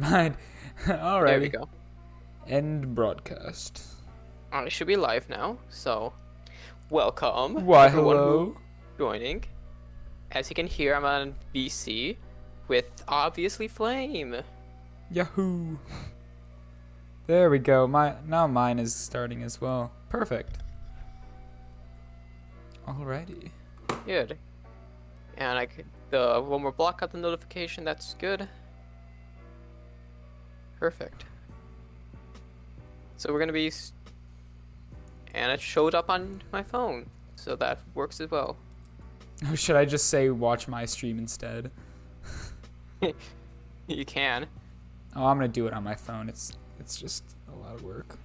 Right. Alrighty. There we go. End broadcast. I should be live now, so welcome Why, everyone hello? who's joining. As you can hear, I'm on VC with obviously Flame. Yahoo! There we go. Now mine is starting as well. Perfect. Alrighty. Good. And the 1moreblock got the notification. That's good. Perfect. So we're gonna be, and it showed up on my phone, so that works as well. Oh, should I just say watch my stream instead? You can. Oh, I'm gonna do it on my phone. It's just a lot of work.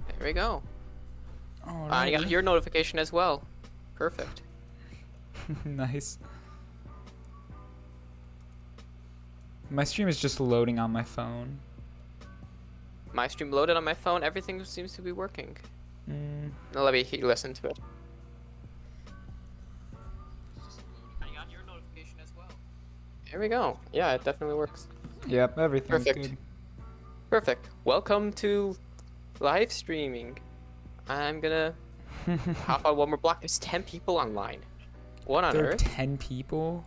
There we go. Alrighty. You got your notification as well. Perfect. Nice. My stream is just loading on my phone. My stream loaded on my phone. Everything seems to be working. Now let me listen to it. I got your notification as well. There we go. Yeah, it definitely works. Yep, everything's Perfect. good. Perfect. Welcome to live streaming. I'm gonna hop on 1moreblock. There's 10 people online. What on There are earth? 10 people?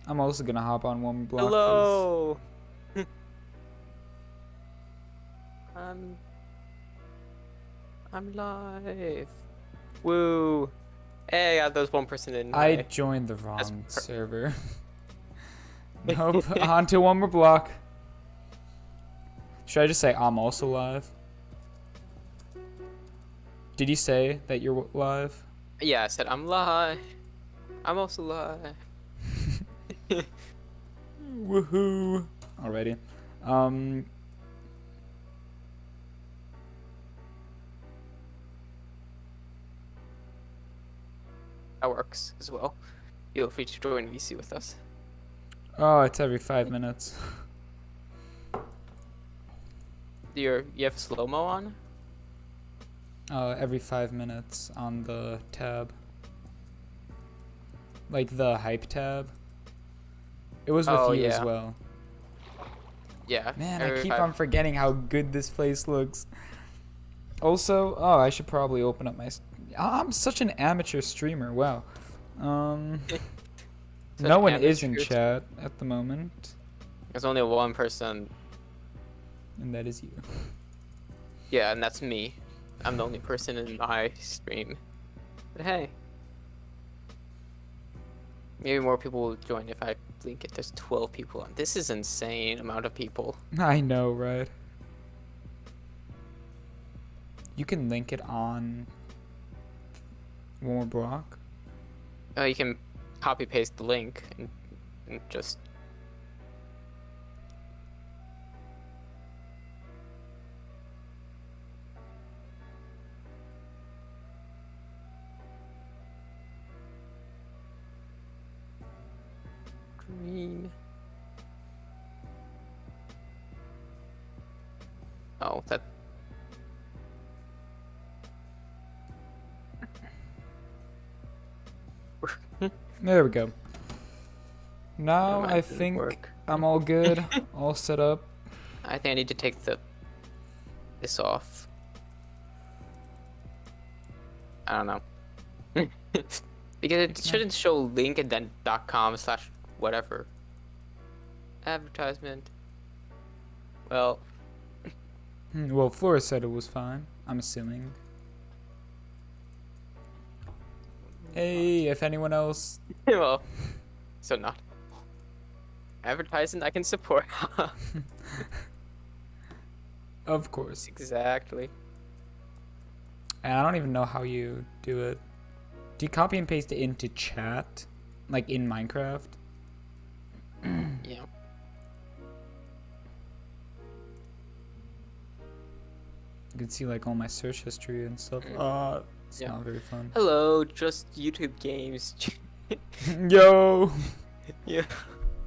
I'm also gonna hop on 1moreblock. Hello. I'm live. Woo. Hey, there's one person in. I my- joined the wrong server. Nope, on to 1moreblock. Should I just say I'm also live? Did you say that you're live? Yeah, I said I'm live. I'm also live. Woohoo! Alrighty. That works as well. Feel free to join VC with us. Oh, it's every 5 minutes. You have slow-mo on? Every 5 minutes on the tab. Like the hype tab. It was with you as yeah. well. Yeah. Man, I every keep five- on forgetting how good this place looks. Also, oh, I should probably open up my... I'm such an amateur streamer, wow. Such No one is in amateur- chat at the moment, There's only one person. and that is you. Yeah, and that's me. I'm the only person in my stream. But hey. Maybe more people will join if I link it. There's 12 people on. This is insane amount of people. I know, right? You can link it on 1moreblock. You can copy paste the link and just. Green. Oh, that. There we go. Now Never mind, I it didn't think work. I'm all good, all set up. I think I need to take this off. I don't know. Because it shouldn't show link and then .com/whatever. Advertisement. Well, Well, Flora said it was fine. I'm assuming. Hey, if anyone else... well, so not. Advertising I can support. Of course. Exactly. And I don't even know how you do it. Do you copy and paste it into chat? Like in Minecraft? Yeah. You can see like all my search history and stuff. It's Yeah. not very fun. Hello, just YouTube games. Yo! Yeah.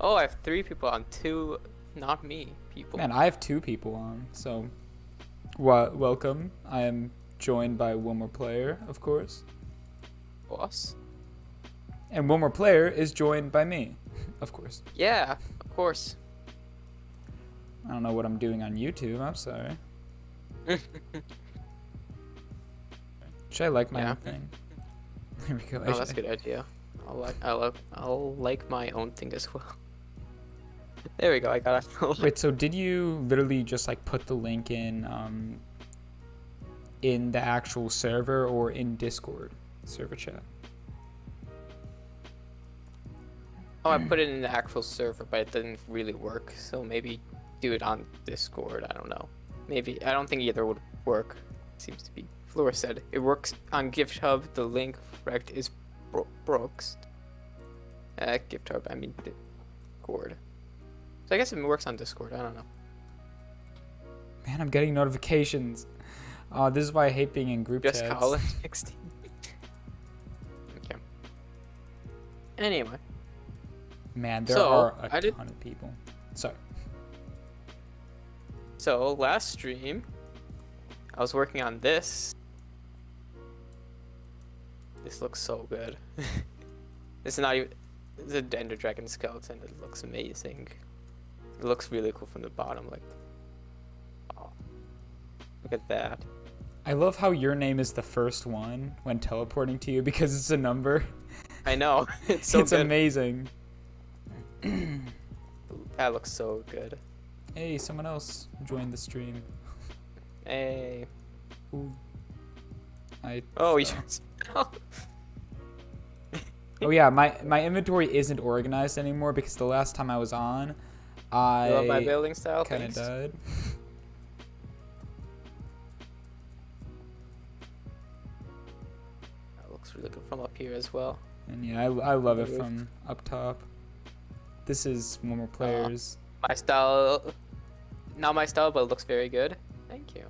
Oh, I have 3 people on, 2 not me people. Man, I have 2 people on, so... welcome. I am joined by one more player, of course. Boss. And one more player is joined by me, of course. Yeah, of course. I don't know what I'm doing on YouTube. I'm sorry. Should I like my Yeah. own thing? There we go. Oh, that's a good idea. I'll like my own thing as well. There we go. I got it. Wait, so did you literally just like put the link in the actual server or in Discord server chat? Oh, I put it in the actual server, but it didn't really work. So maybe do it on Discord. I don't know. Maybe I don't think either would work. Seems to be. Flora said it works on GitHub. The link correct is Brooks. GitHub. I mean Discord. So I guess it works on Discord. I don't know. Man, I'm getting notifications. This is why I hate being in group Just chats. call it 16. Okay. Anyway. Man, there So, are a I did- ton of people. Sorry. So last stream, I was working on this. This looks so good. It's not even. It's an Ender Dragon skeleton. It looks amazing. It looks really cool from the bottom. Like, oh, look at that. I love how your name is the first one when teleporting to you because it's a number. I know. It's so It's good. amazing. That looks so good. Hey, someone else joined the stream. Hey. Ooh. Oh, you. Oh yeah, my inventory isn't organized anymore because the last time I was on, You love my I building style. kind of Thanks. died. That looks really good from up here as well. And yeah, I love it from up top. This is one more players. My style, not my style, but it looks very good. Thank you.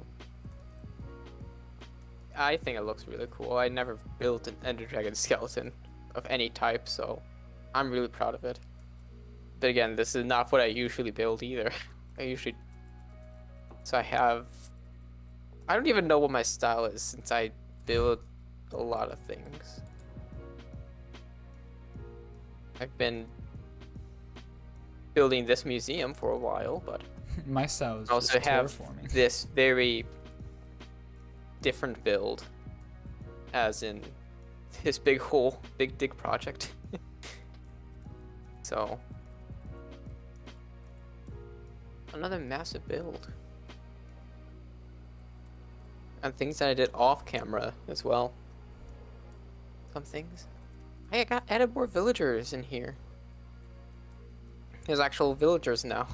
I think it looks really cool. I never built an Ender Dragon skeleton of any type, so I'm really proud of it. But again, this is not what I usually build either. So I don't even know what my style is since I build a lot of things. I've been building this museum for a while, but My style is I just also have terraforming. this very different build, as in this big dig project. So another massive build, and things that I did off camera as well. Some things I got added more villagers in here. There's actual villagers now.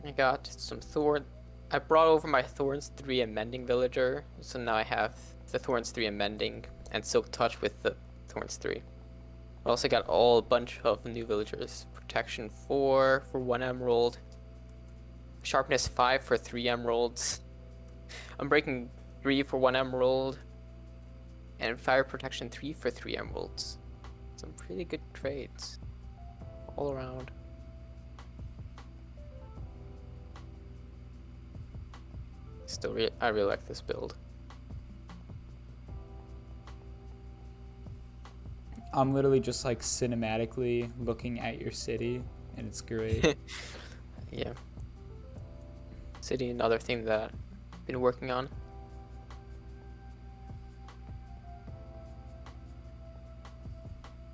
I got some thorn. I brought over my Thorns 3 and Mending villager, so now I have the Thorns 3 and Mending and Silk Touch with the Thorns 3. I also got a bunch of new villagers. Protection 4 for 1 emerald. Sharpness 5 for 3 emeralds. Unbreaking 3 for 1 emerald. And Fire Protection 3 for 3 emeralds. Some pretty good trades all around. I really like this build. I'm literally just like cinematically looking at your city, and it's great. Yeah. City, another thing that I've been working on.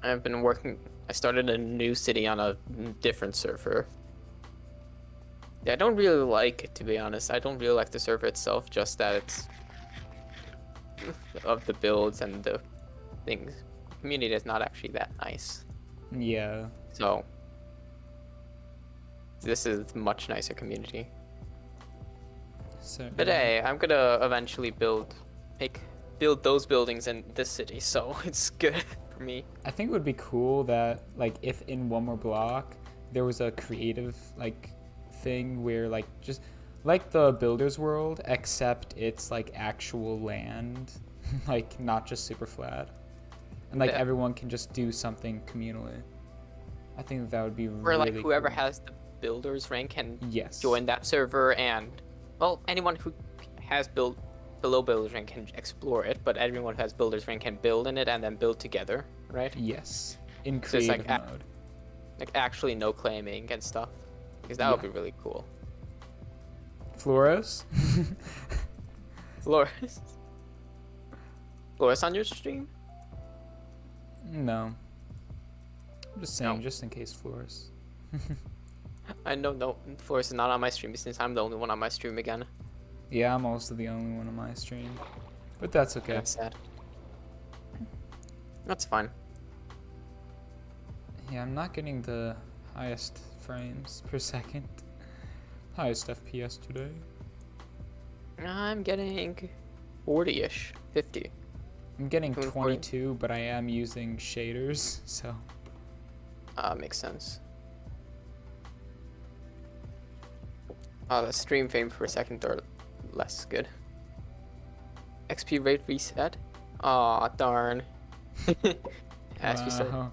I started a new city on a different server. Yeah, I don't really like it, to be honest. I don't really like the server itself, just that it's of the builds and the things. The community is not actually that nice. Yeah. So this is a much nicer community. So. But hey, I'm gonna eventually build those buildings in this city, so it's good for me. I think it would be cool that like if in One More Block there was a creative like thing where like just like the Builder's World, except it's like actual land, like not just super flat, and like Yeah. everyone can just do something communally. I think that would be Where really like whoever cool. has the builder's rank can Yes. join that server, and well, anyone who has built below builder's rank can explore it, but everyone who has builder's rank can build in it and then build together, right? Yes, in So it's creative like mode. like actually no claiming and stuff, because that would be really cool. Flores? Flores. Flores on your stream? No. I'm just saying, No. just in case Flores. I know no Flores is not on my stream since I'm the only one on my stream again. Yeah, I'm also the only one on my stream. But that's okay. That's sad. That's fine. Yeah, I'm not getting the highest frames per second. Highest FPS today. I'm getting 40-ish, 50. I'm getting Between 22, but I am using shaders, so. Makes sense. The stream frame per second are less good. XP rate reset. Aw, darn. As we said, Wow.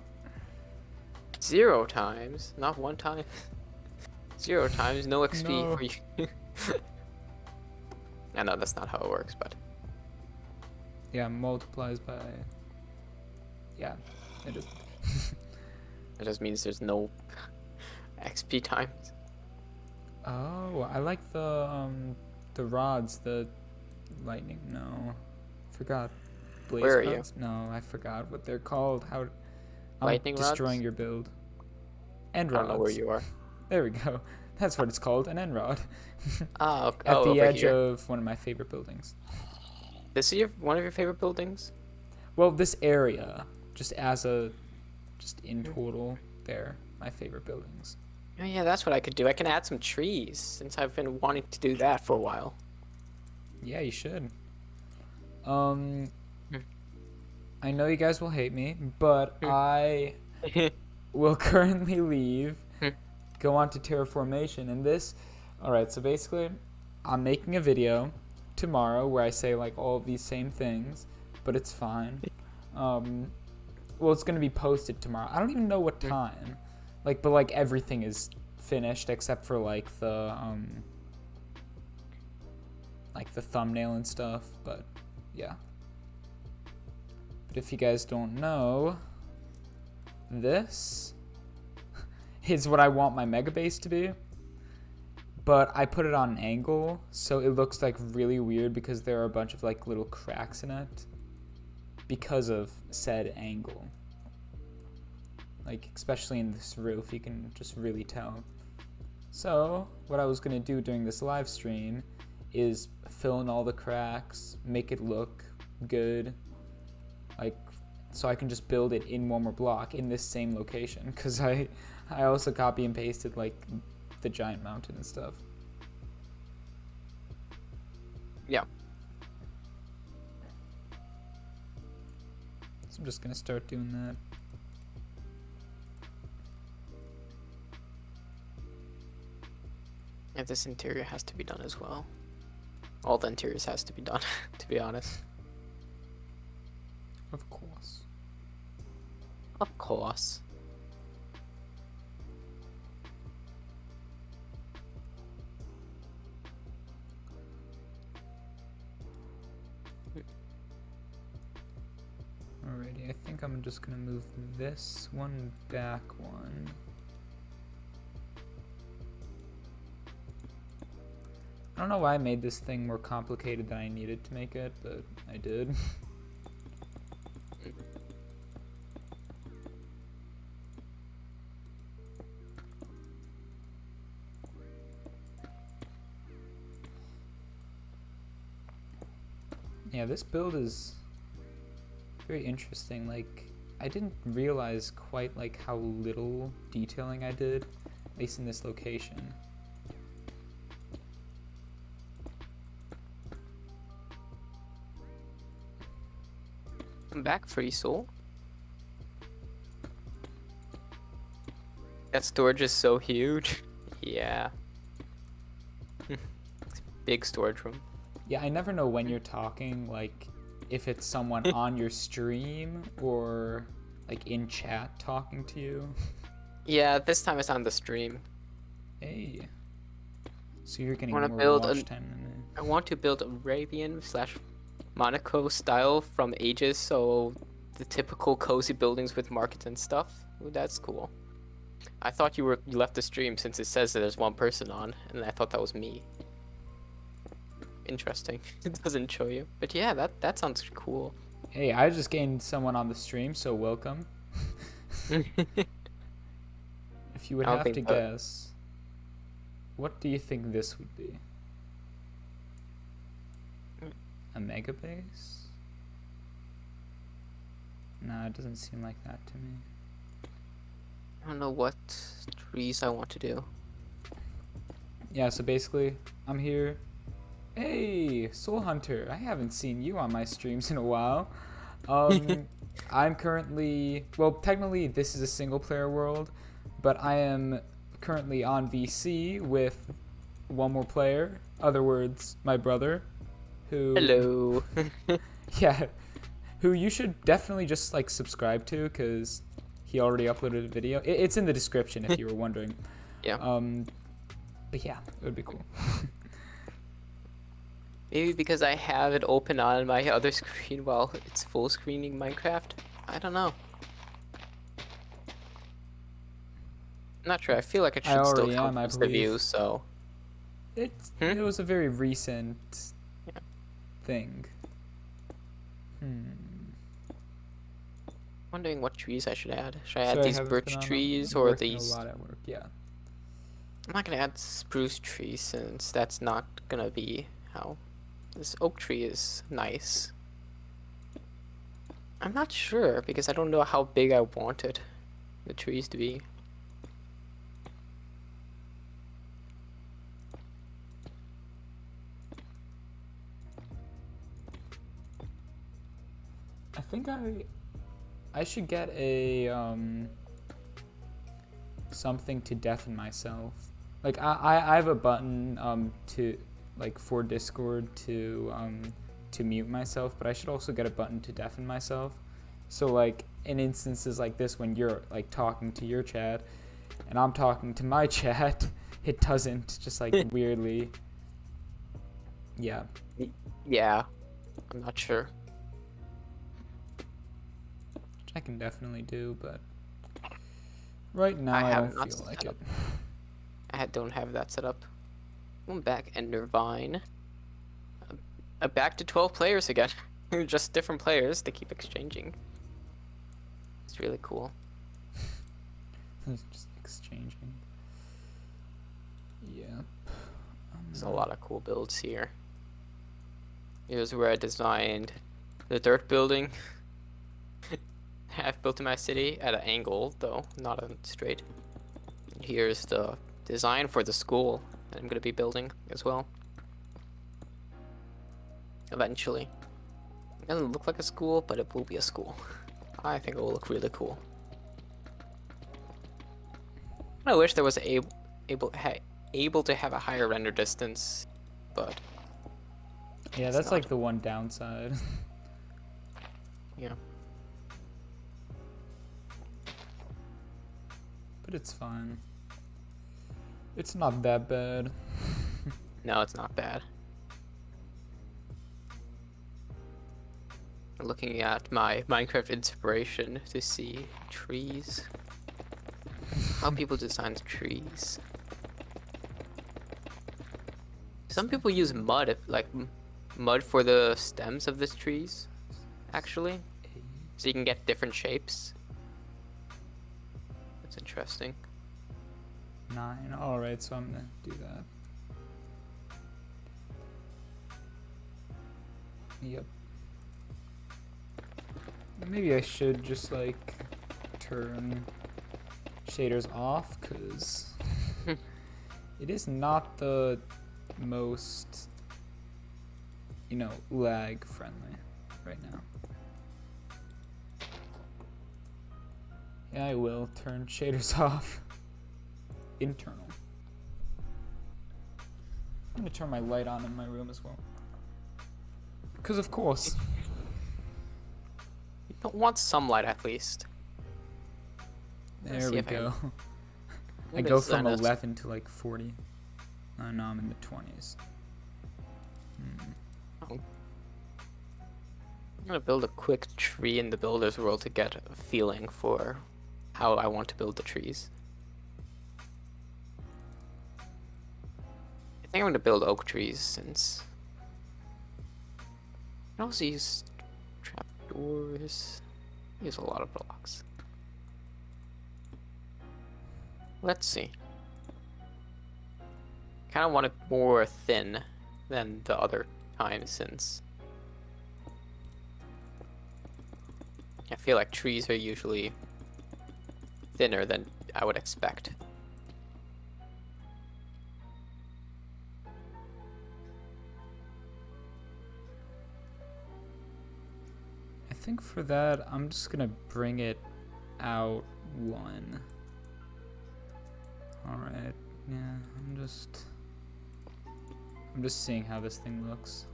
0 times, not 1 time. 0 times, no XP No. for you. I know that's not how it works, but Yeah, multiplies by. Yeah, it is. it just means there's no XP times. Oh, I like the rods, the lightning. No, forgot. Blaze Where are you? rods? No, I forgot what they're called. How? I'm Lightning destroying rods? your build. End I rods. don't know where you are. There we go. That's what it's called, an end rod. Oh, At the over edge here. of one of my favorite buildings. This is one of your favorite buildings? Well, this area, just in total, there, my favorite buildings. Oh yeah, that's what I could do. I can add some trees since I've been wanting to do that for a while. Yeah, you should. Hmm. I know you guys will hate me, but I will currently leave, go on to terraformation, and this. All right, so basically, I'm making a video tomorrow where I say like all of these same things, but it's fine. Well, it's gonna be posted tomorrow. I don't even know what time, but like everything is finished except for like the thumbnail and stuff. But yeah. But if you guys don't know, this is what I want my mega base to be. But I put it on an angle, so it looks like really weird because there are a bunch of like little cracks in it because of said angle. Like, especially in this roof, you can just really tell. So, what I was gonna do during this live stream is fill in all the cracks, make it look good, like, so I can just build it in 1moreblock in this same location, because I also copy and pasted like the giant mountain and stuff. Yeah. So I'm just gonna start doing that. Yeah, this interior has to be done as well. All the interiors has to be done, to be honest. Of course. Of course. Alrighty, I think I'm just gonna move this one back one. I don't know why I made this thing more complicated than I needed to make it, but I did. Yeah, this build is very interesting. Like, I didn't realize quite like how little detailing I did, at least in this location. I'm back, Free Soul. That storage is so huge. Yeah. Big storage room. Yeah, I never know when you're talking, like, if it's someone on your stream or, like, in chat talking to you. Yeah, this time it's on the stream. Hey. So you're getting wanna more build watch a- time than me. I want to build Arabian slash Monaco style from Aegis, so the typical cozy buildings with markets and stuff. Ooh, that's cool. I thought you left the stream since it says that there's one person on, and I thought that was me. Interesting. It doesn't show you, but yeah, that sounds cool. Hey, I just gained someone on the stream, so welcome. If you would I don't have to think that- guess, what do you think this would be? A mega base? Nah, it doesn't seem like that to me. I don't know what trees I want to do. Yeah, so basically, I'm here. Hey, Soul Hunter, I haven't seen you on my streams in a while. I'm currently, well, technically this is a single player world, but I am currently on VC with one more player, other words, my brother, who... Hello. Yeah, who you should definitely just like subscribe to because he already uploaded a video. It's in the description if you were wondering. Yeah. But yeah, it would be cool. Maybe because I have it open on my other screen while it's full screening Minecraft. I don't know. I'm not sure. I feel like it I should still already count am, I as the believe. view, so. It was a very recent Yeah. thing. Wondering what trees I should add. Should I add Sorry, these haven't birch been on a- trees I'm or working these? a lot at work, yeah. I'm not gonna add spruce trees since that's not gonna be how. This oak tree is nice. I'm not sure because I don't know how big I wanted the trees to be. I think I should get a something to deafen myself. Like I have a button to like for Discord to mute myself, but I should also get a button to deafen myself. So like in instances like this when you're like talking to your chat and I'm talking to my chat, it doesn't just like weirdly. Yeah. Yeah, I'm not sure. Which I can definitely do, but right now I have don't not feel set like up. it. I don't have that set up. I'm back, Endervine. Back to 12 players again. Just different players. They keep exchanging. It's really cool. It's just exchanging. Yep. There's a lot of cool builds here. Here's where I designed the dirt building. I've built in my city at an angle, though, not a straight. And here's the design for the school that I'm going to be building as well. Eventually. It doesn't look like a school, but it will be a school. I think it will look really cool. I wish there was able to have a higher render distance, but Yeah, it's that's not. like the one downside. Yeah. But it's fine. It's not that bad. No, it's not bad. Looking at my Minecraft inspiration to see trees. How people design trees. Some people use mud, like mud for the stems of these trees, actually. So you can get different shapes. That's interesting. 9. Alright, so I'm gonna do that. Yep. Maybe I should just like turn shaders off because it is not the most, you know, lag friendly right now. Yeah, I will turn shaders off. Internal. I'm gonna turn my light on in my room as well. Because of course. You don't want some light at least. Let's There see we if I can- go. I Maybe go design from a- 11 to like 40. No, I'm in the 20s. Oh. I'm gonna build a quick tree in the builder's world to get a feeling for how I want to build the trees. I think I'm gonna build oak trees since I can also use trapdoors. Use a lot of blocks. Let's see. Kind of want it more thin than the other time since I feel like trees are usually thinner than I would expect. I think for that, I'm just gonna bring it out 1. Alright, yeah, I'm just seeing how this thing looks.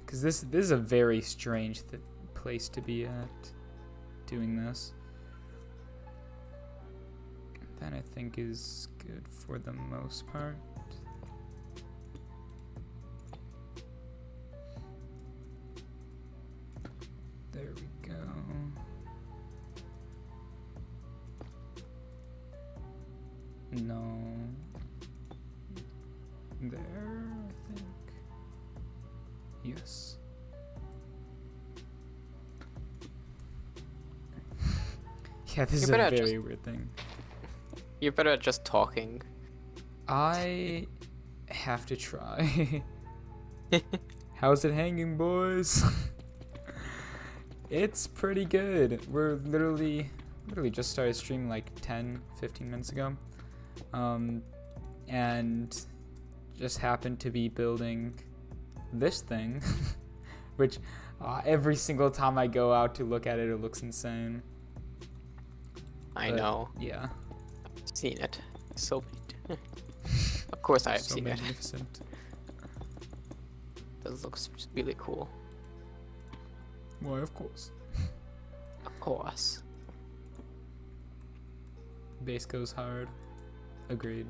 Because this is a very strange place to be at, doing this. That I think is good for the most part. There we go. No. There, I think. Yes. Yeah, this is a very weird thing. You're better at just talking. I have to try. How's it hanging, boys? It's pretty good. We're literally just started streaming like 10-15 minutes ago. And just happened to be building this thing, which every single time I go out to look at it, it looks insane. I know. Yeah. I've seen it. So of course I've so seen magnificent. It. This looks really cool. Why, of course. Of course. Base goes hard. Agreed.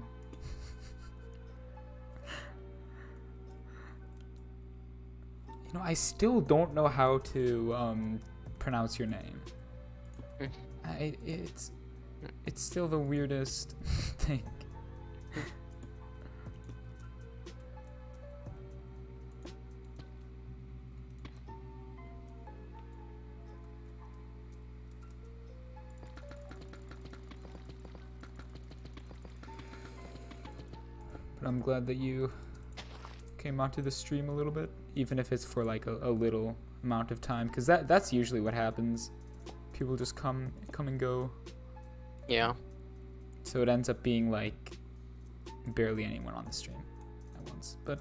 You know, I still don't know how to pronounce your name. It's still the weirdest thing. But I'm glad that you came onto the stream a little bit, even if it's for like a little amount of time, because that's usually what happens. People just come and go. Yeah. So it ends up being like barely anyone on the stream at once, but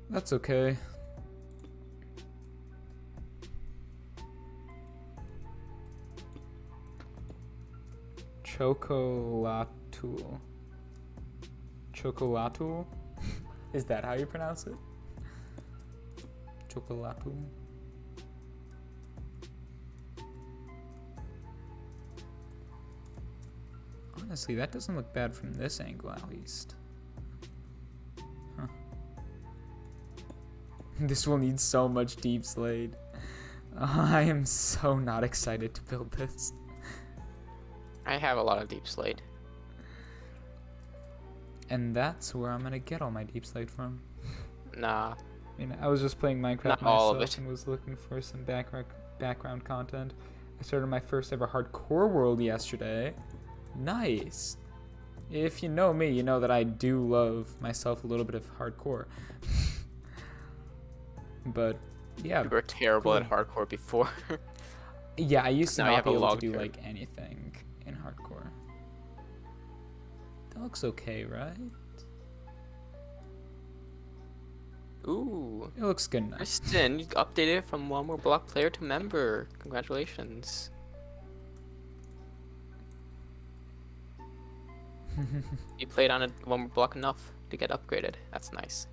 that's okay. Chocolatul. Chocolatul? Is that how you pronounce it? Chocolatul? Honestly, that doesn't look bad from this angle, at least. Huh. This will need so much deep slate. I am so not excited to build this. I have a lot of deep slate. And that's where I'm gonna get all my deep slate from. Nah. I mean, I was just playing Minecraft Not all of myself it. and was looking for some background content. I started my first ever hardcore world yesterday. Nice. If you know me, you know that I do love myself a little bit of hardcore. But yeah. You were terrible cool. at hardcore before. Yeah, I used to Now you not have be a able to log do turret. like anything in hardcore. That looks okay, right? Ooh. It looks good enough. Kristen, you updated from 1moreblock player to member. Congratulations. You played on 1moreblock enough to get upgraded. That's nice.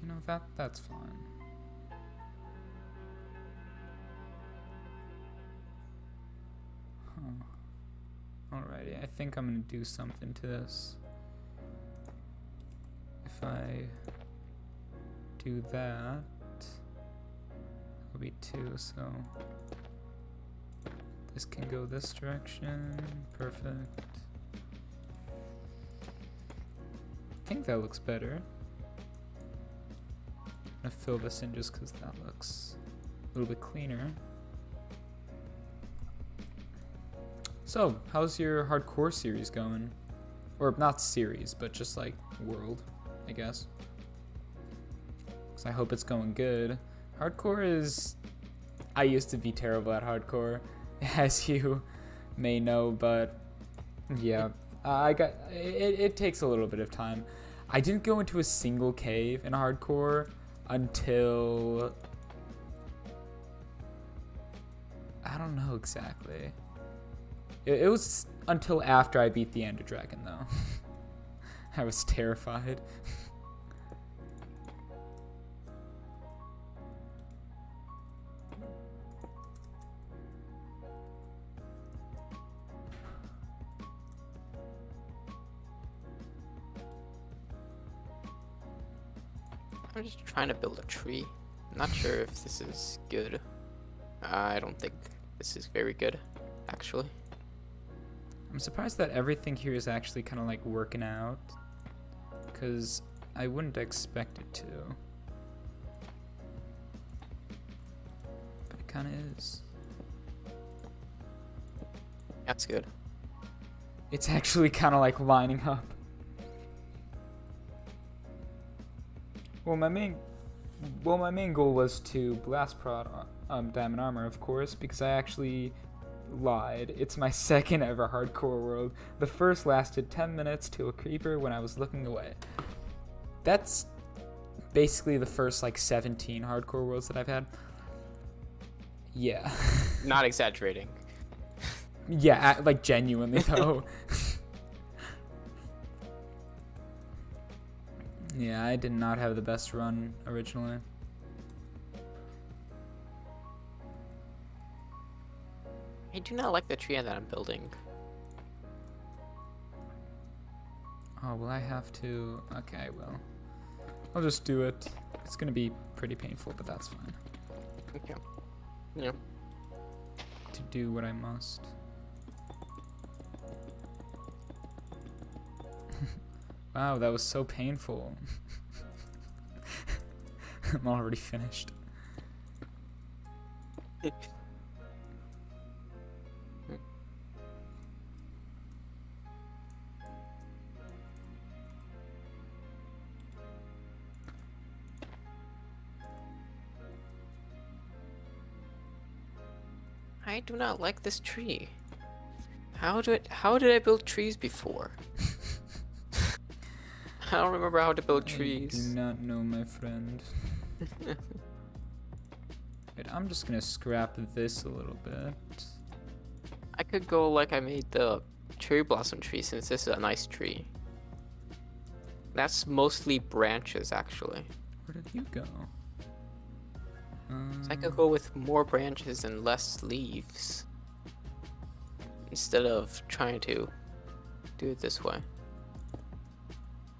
You know, that's fine. Huh. Alrighty, I think I'm gonna do something to this. If I do that, it'll be 2, so this can go this direction. Perfect. I think that looks better. I'm gonna fill this in just because that looks a little bit cleaner. So, how's your hardcore series going? Or not series, but just like world, I guess. Because I hope it's going good. Hardcore is... I used to be terrible at hardcore, as you may know, but yeah, it takes a little bit of time. I didn't go into a single cave in hardcore until... I don't know exactly. It was until after I beat the Ender Dragon, though. I was terrified. I'm just trying to build a tree. I'm not sure if this is good. I don't think this is very good, actually. I'm surprised that everything here is actually kind of like working out, because I wouldn't expect it to. But it kind of is. That's good. It's actually kind of like lining up. Well, my main goal was to blast prod diamond armor, of course, because I actually lied. It's my second ever hardcore world. The first lasted 10 minutes to a creeper when I was looking away. That's basically the first like 17 hardcore worlds that I've had. Yeah. Not exaggerating. Yeah, like genuinely though. Yeah, I did not have the best run originally. I do not like the tree that I'm building. Oh, will I have to? Okay, I will. I'll just do it. It's gonna be pretty painful, but that's fine. Okay. Yeah. To do what I must. Wow, that was so painful. I'm already finished. I do not like this tree. How did I build trees before? I don't remember how to build trees. I do not know, my friend. Wait, I'm just gonna scrap this a little bit. I could go like I made the cherry blossom tree, since this is a nice tree. That's mostly branches, actually. Where did you go? So I could go with more branches and less leaves, instead of trying to do it this way.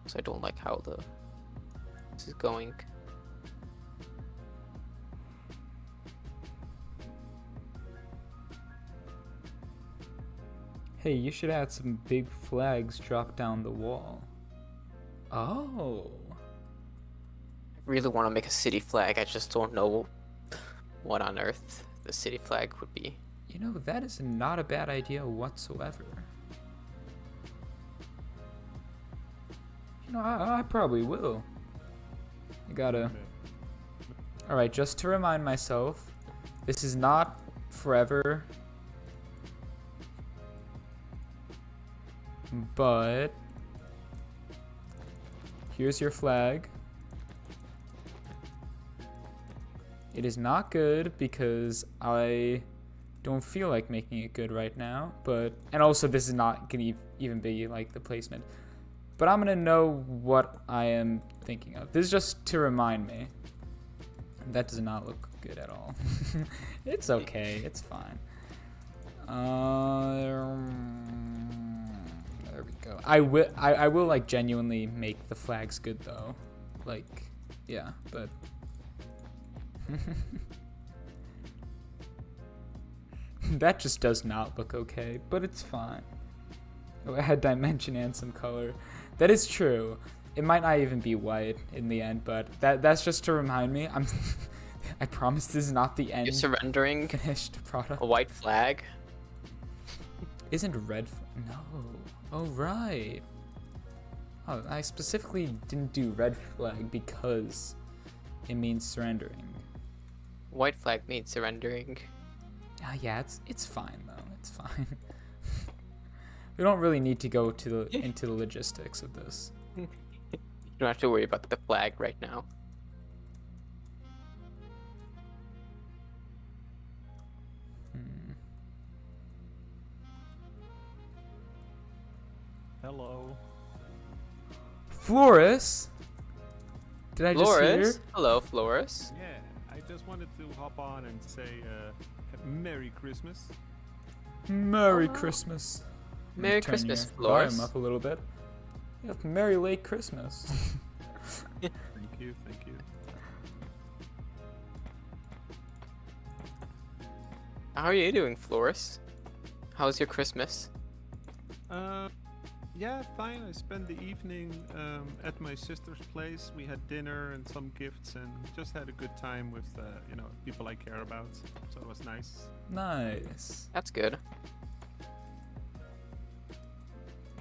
So I don't like how this is going. Hey, you should add some big flags drop down the wall. Oh. I really want to make a city flag. I just don't know what on earth the city flag would be. You know, that is not a bad idea whatsoever. You know, I probably will. I gotta... Alright, just to remind myself, this is not forever. But... here's your flag. It is not good because I don't feel like making it good right now, but, and also this is not gonna even be like the placement, but I'm gonna know what I am thinking of. This is just to remind me. That does not look good at all. It's okay, it's fine. go. I will like genuinely make the flags good though. Like, yeah, but that just does not look okay, but it's fine. Oh, it had dimension and some color. That is true. It might not even be white in the end, but that's just to remind me. I promise this is not the end. You're surrendering Finished product. a white flag. Isn't red? No. Oh right. Oh, I specifically didn't do red flag because it means surrendering. White flag means surrendering. Yeah, it's fine though. It's fine. We don't really need to go into the logistics of this. You don't have to worry about the flag right now. Hello. Floris? Did I just hear? Floris? Hello, Floris. Yeah, I just wanted to hop on and say Merry Christmas. Merry Christmas. Merry Turn Christmas, your Floris. volume up a little bit. Yeah, Merry late Christmas. Thank you, thank you. How are you doing, Floris? How's your Christmas? Yeah, fine. I spent the evening at my sister's place. We had dinner and some gifts, and just had a good time with people I care about. So it was nice. Nice. That's good.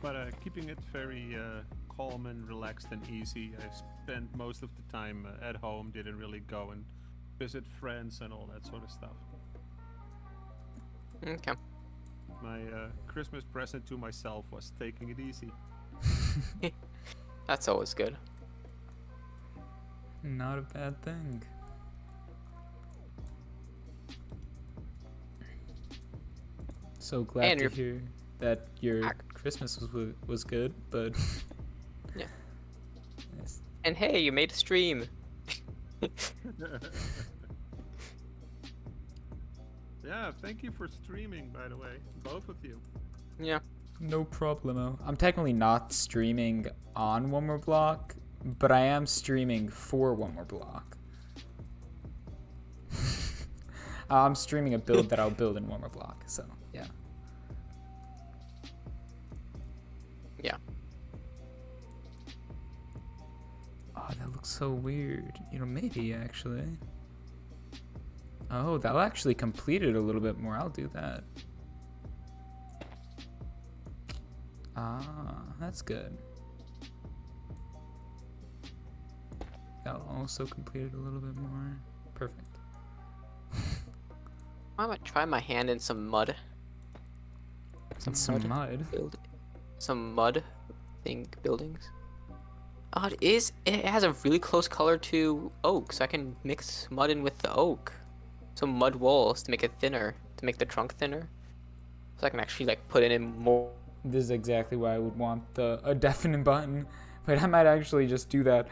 But keeping it very calm and relaxed and easy. I spent most of the time at home. Didn't really go and visit friends and all that sort of stuff. Okay. My Christmas present to myself was taking it easy. That's always good. Not a bad thing. So glad And to your- hear that your Christmas was good, but Yeah. Yes. And hey, you made a stream. Yeah, thank you for streaming, by the way, both of you. Yeah. No problemo. I'm technically not streaming on 1moreblock, but I am streaming for 1moreblock. I'm streaming a build that I'll build in 1moreblock, so yeah. Yeah. Oh, that looks so weird. Maybe actually. Oh, that'll actually complete it a little bit more. I'll do that. Ah, that's good. That'll also complete it a little bit more. Perfect. I might try my hand in some mud. Some mud. Some mud buildings. Oh, it has a really close color to oak, so I can mix mud in with the oak. Some mud walls to make it thinner, to make the trunk thinner. So I can actually like put it in more. This is exactly why I would want a deafening button. But I might actually just do that.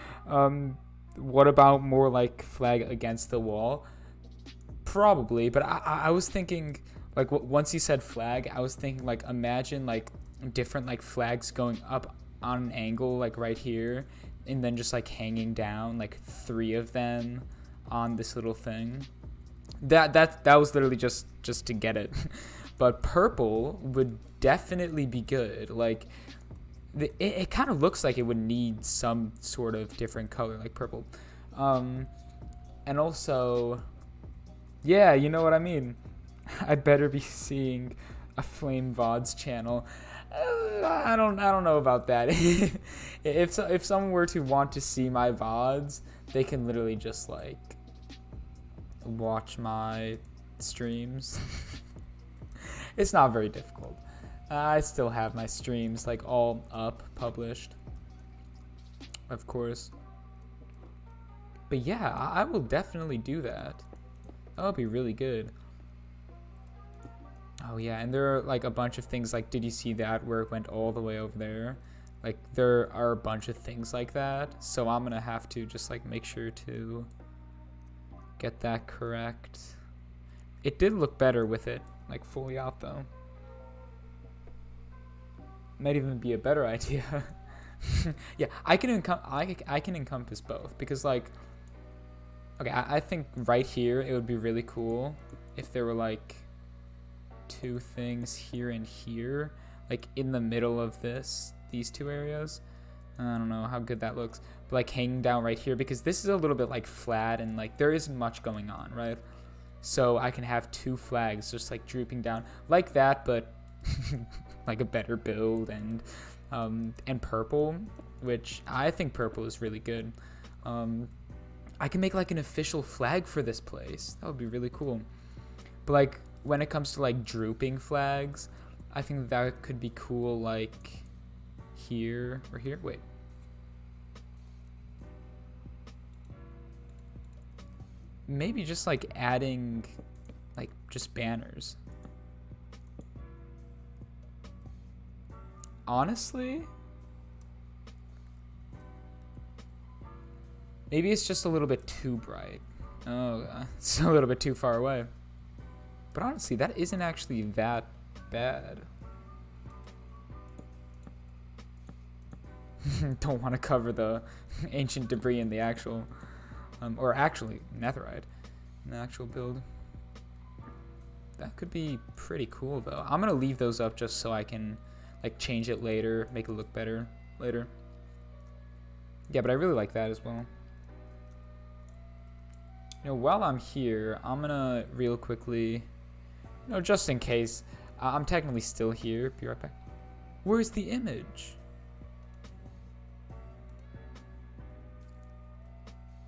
What about more like flag against the wall? Probably, but I was thinking, like, once you said flag, I was thinking, like, imagine, like, different, like, flags going up on an angle, like, right here, and then just, like, hanging down, like, 3 of them on this little thing. That was literally just to get it. But purple would definitely be good. Like, it kind of looks like it would need some sort of different color, like purple. And also, yeah, you know what I mean. I better be seeing a Flame VODs channel. I don't know about that. If someone were to want to see my VODs, they can literally just like watch my streams. It's not very difficult. I still have my streams like all up, published, of course. But yeah, I will definitely do that. That'll be really good. Oh yeah, and there are like a bunch of things like, did you see that where it went all the way over there? Like there are a bunch of things like that. So I'm gonna have to just like make sure to get that correct. It did look better with it like fully out though. might even be a better idea. Yeah, I can encompass both because like, okay, I think right here it would be really cool if there were like 2 things here and here, like in the middle of these 2 areas. I don't know how good that looks, but like hanging down right here because this is a little bit like flat and like there isn't much going on, right? So I can have 2 flags just like drooping down like that, but like a better build and purple, which I think purple is really good. I can make like an official flag for this place. That would be really cool. But like when it comes to like drooping flags, I think that could be cool like here or here. Wait. Maybe just like adding like just banners. Honestly, maybe it's just a little bit too bright. Oh, it's a little bit too far away. But honestly, that isn't actually that bad. Don't want to cover the ancient debris in the actual, or actually netherite in the actual build. That could be pretty cool though. I'm gonna leave those up just so I can like change it later, make it look better later. Yeah, but I really like that as well. You know, while I'm here, I'm gonna real quickly, you know, just in case, I'm technically still here. Be right back. Where's the image?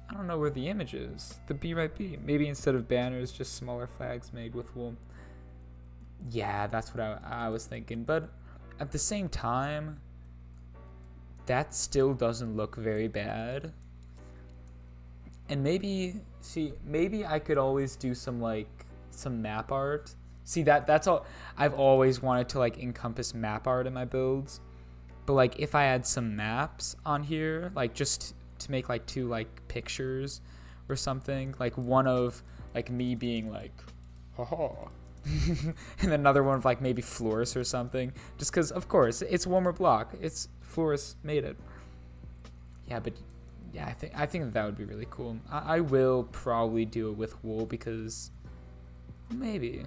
I don't know where the image is. The be right be. Maybe instead of banners, just smaller flags made with wool. Yeah, that's what I was thinking. But at the same time, that still doesn't look very bad. And maybe, see, maybe I could always do some map art. See, that's all. I've always wanted to like encompass map art in my builds. But like if I had some maps on here, like just to make like 2 like pictures or something, like one of like me being like haha and another one of like maybe Floris or something, just because of course it's 1moreblock, it's Floris made it. Yeah, but yeah, I think that would be really cool. I will probably do it with wool because maybe,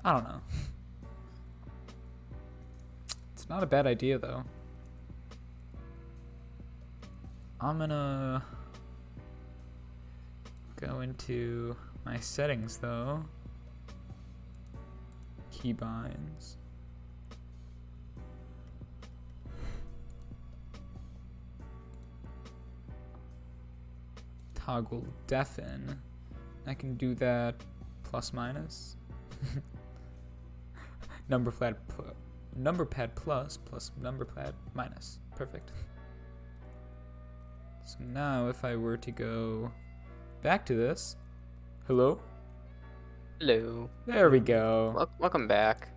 I don't know. It's not a bad idea though. I'm gonna go into my settings though. Keybinds. Toggle deafen. I can do that plus minus. Numberpad plus numberpad minus. Perfect. So now if I were to go back to this, hello? Hello. There we go. Welcome back.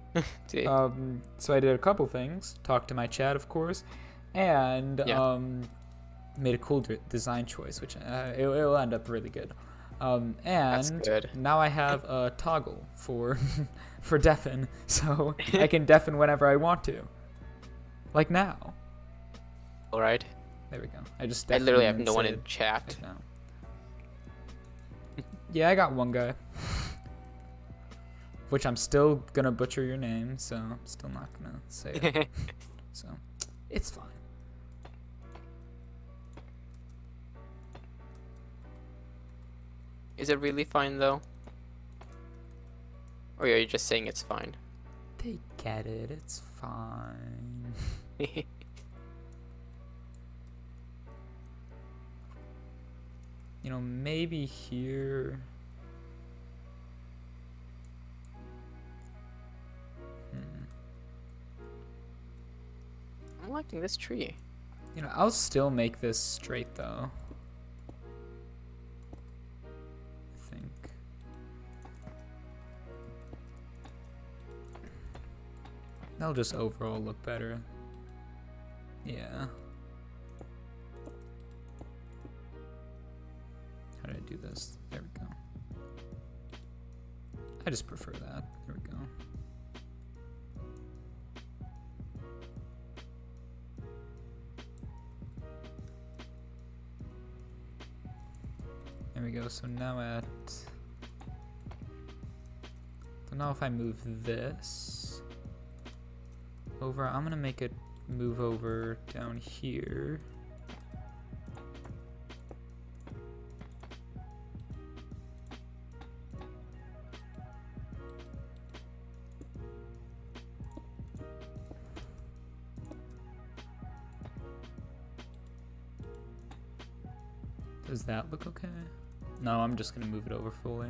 So I did a couple things. Talked to my chat, of course, and made a cool design choice, which it'll end up really good. And That's good. Now I have a toggle for for deafen, so I can deafen whenever I want to, like now. All right. There we go. I literally have no one in chat. Right now. Yeah, I got one guy. Which I'm still gonna butcher your name, so I'm still not gonna say it. So, it's fine. Is it really fine though? Or are you just saying it's fine? They get it. It's fine. You know, maybe here. I'm liking this tree. You know, I'll still make this straight though. I think. That'll just overall look better. Yeah. How did I do this? There we go. I just prefer that. There we go. we go. So now at... So now if I move this over, I'm gonna make it move over down here. Does that look okay? No, I'm just gonna move it over fully.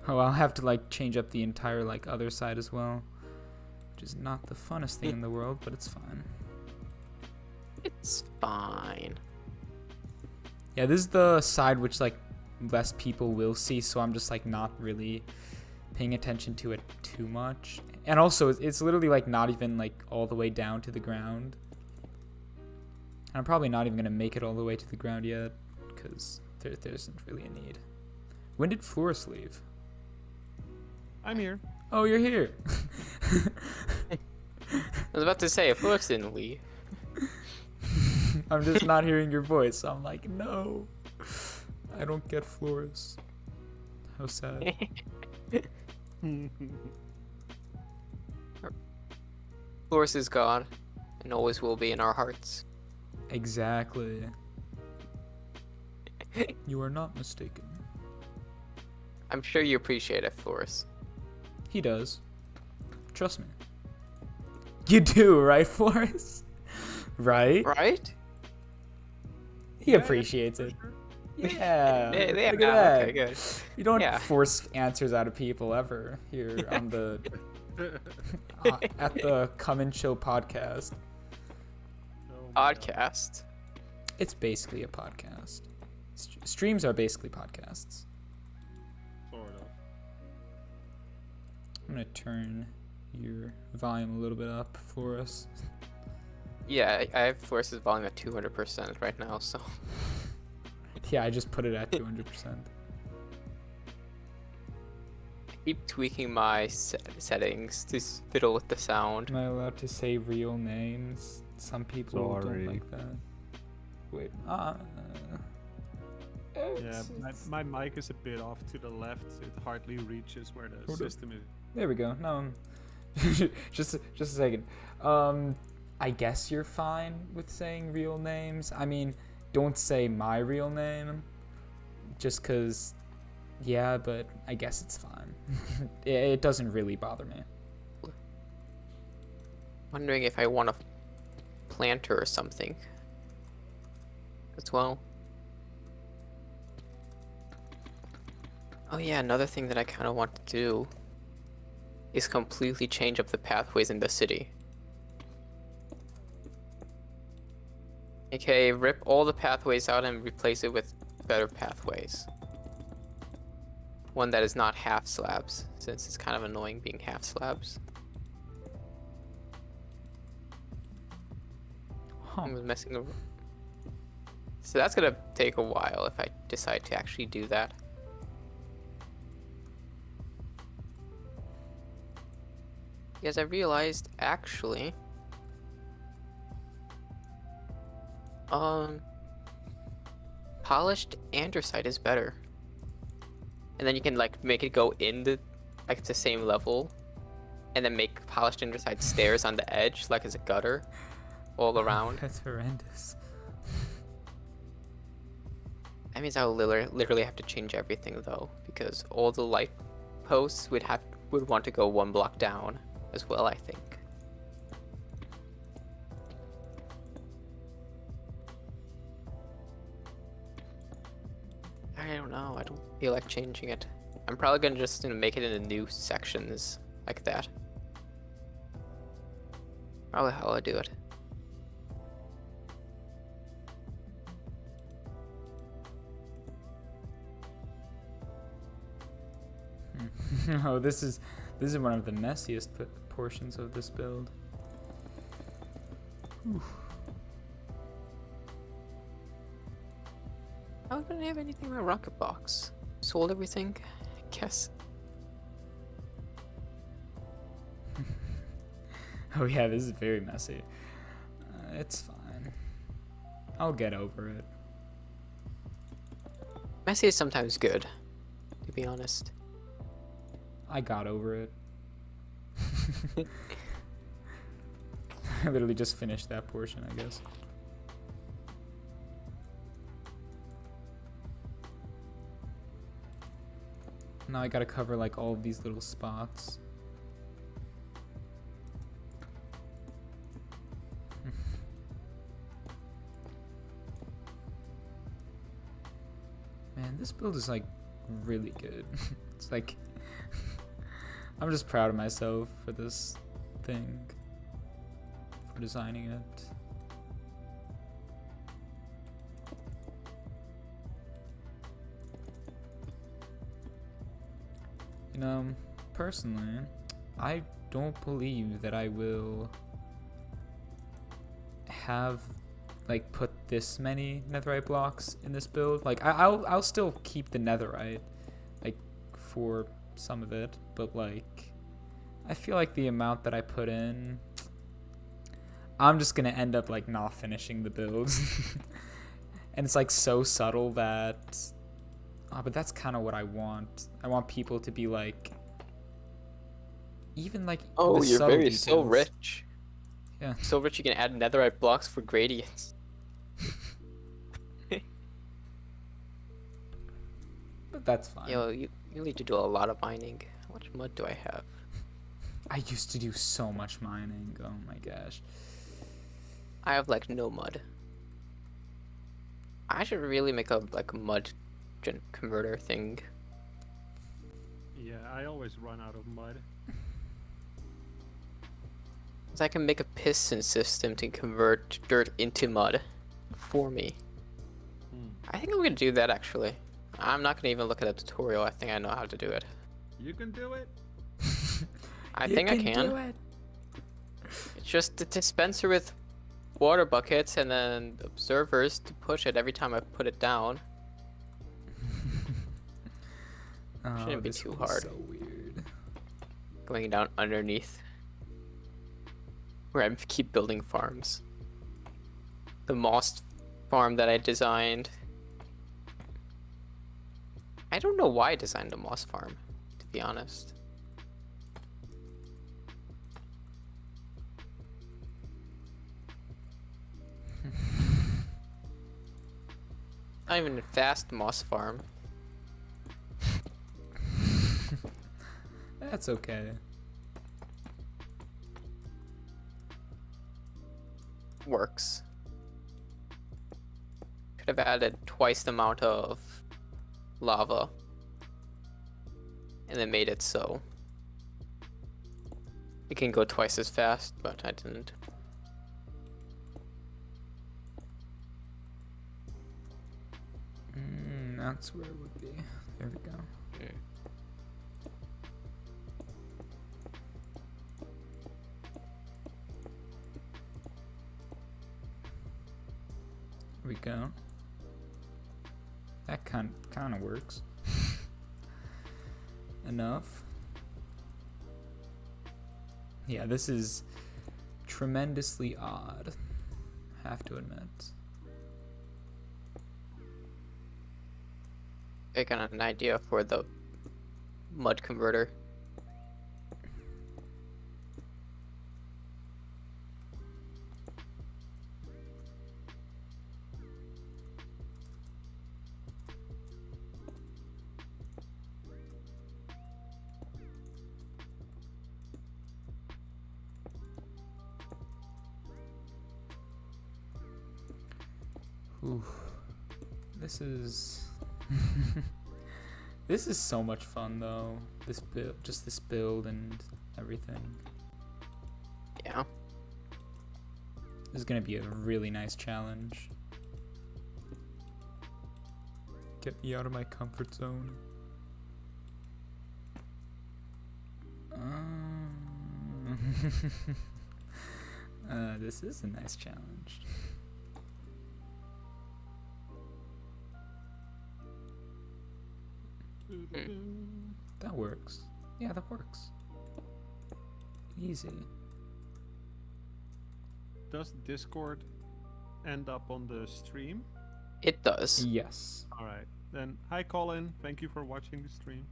Oh, I'll have to like change up the entire like other side as well, which is not the funnest thing in the world, but it's fine. It's fine. Yeah, this is the side which like less people will see, so I'm just like not really paying attention to it too much. And also it's literally like not even like all the way down to the ground. And I'm probably not even gonna make it all the way to the ground yet, because there isn't really a need. When did Florus leave? I'm here. Oh, you're here. I was about to say, if Flux didn't leave. I'm just not hearing your voice. So I'm like, no, I don't get Florus. How sad. Florus is God, and always will be in our hearts. Exactly. You are not mistaken. I'm sure you appreciate it, Florus. He does. Trust me. You do, right, Florus? Right? Right? He appreciates it. Yeah. Yeah, Look at that. okay, good. You don't Yeah. force answers out of people ever here on the at the Come and Chill podcast. Oh my God. Podcast. It's basically a podcast. Streams are basically podcasts. Sort of. I'm gonna turn your volume a little bit up for us. Yeah, I have Florus's volume at 200% right now, so. Yeah, I just put it at 200%. I keep tweaking my settings to fiddle with the sound. Am I allowed to say real names? Some people Sorry. don't like that. Wait. Yeah, my mic is a bit off to the left. It hardly reaches where the Hold up. system is. There we go. No, just a second. I guess you're fine with saying real names. I mean, don't say my real name, just 'cause. Yeah, but I guess it's fine. It doesn't really bother me. Wondering if I want a planter or something as well. Oh yeah, another thing that I kind of want to do is completely change up the pathways in the city. Okay, rip all the pathways out and replace it with better pathways. One that is not half slabs, since it's kind of annoying being half slabs. Huh. I was messing around. So that's gonna take a while if I decide to actually do that. Because I realized actually, polished andesite is better. And then you can like make it go in the like the same level, and then make polished andesite stairs on the edge, like as a gutter, all around. That's horrendous. That means I'll literally have to change everything though, because all the light posts would want to go 1 block down as well, I think. I don't know. I don't feel like changing it. I'm probably gonna just make it into new sections like that. Probably how I do it. Oh, this is one of the messiest portions of this build. Oof. I don't have anything in my rocket box. Sold everything, I guess. Oh yeah, this is very messy. It's fine. I'll get over it. Messy is sometimes good, to be honest. I got over it. I literally just finished that portion, I guess. Now I gotta cover like all of these little spots. Man, this build is like really good. It's like I'm just proud of myself for this thing, for designing it. You know, personally, I don't believe that I will have like put this many netherite blocks in this build. Like I'll still keep the netherite like for some of it, but like I feel like the amount that I put in, I'm just gonna end up like not finishing the build. And it's like so subtle that but that's kind of what I want. I want people to be like, even like Oh, the you're subtle very so details. rich. Yeah. So rich you can add netherite blocks for gradients. But that's fine. Yo, you need to do a lot of mining. How much mud do I have? I used to do so much mining. Oh my gosh. I have like no mud. I should really make a like mud converter thing. Yeah, I always run out of mud. So I can make a piston system to convert dirt into mud for me. I think I'm gonna do that actually. I'm not gonna even look at a tutorial. I think I know how to do it. You can do it. I think I can. Do it. It's just a dispenser with water buckets and then observers to push it every time I put it down. Shouldn't be this too was hard. So weird. Going down underneath. Where I keep building farms. The moss farm that I designed. I don't know why I designed a moss farm, to be honest. Not even a fast moss farm. That's okay. Works. Could have added twice the amount of lava. And then made it so it can go twice as fast, but I didn't. That's where it would be. There we go. Mm. Here we go. That kind of works. Enough. Yeah, this is tremendously odd, have to admit. I got an idea for the mud converter. Oof. This is this is so much fun though. This build, just this build and everything. Yeah. This is gonna be a really nice challenge. Get me out of my comfort zone. This is a nice challenge. That works. Yeah, that works. Easy. does Discord end up on the stream? It does. Yes. All right. Then, hi Colin. Thank you for watching the stream.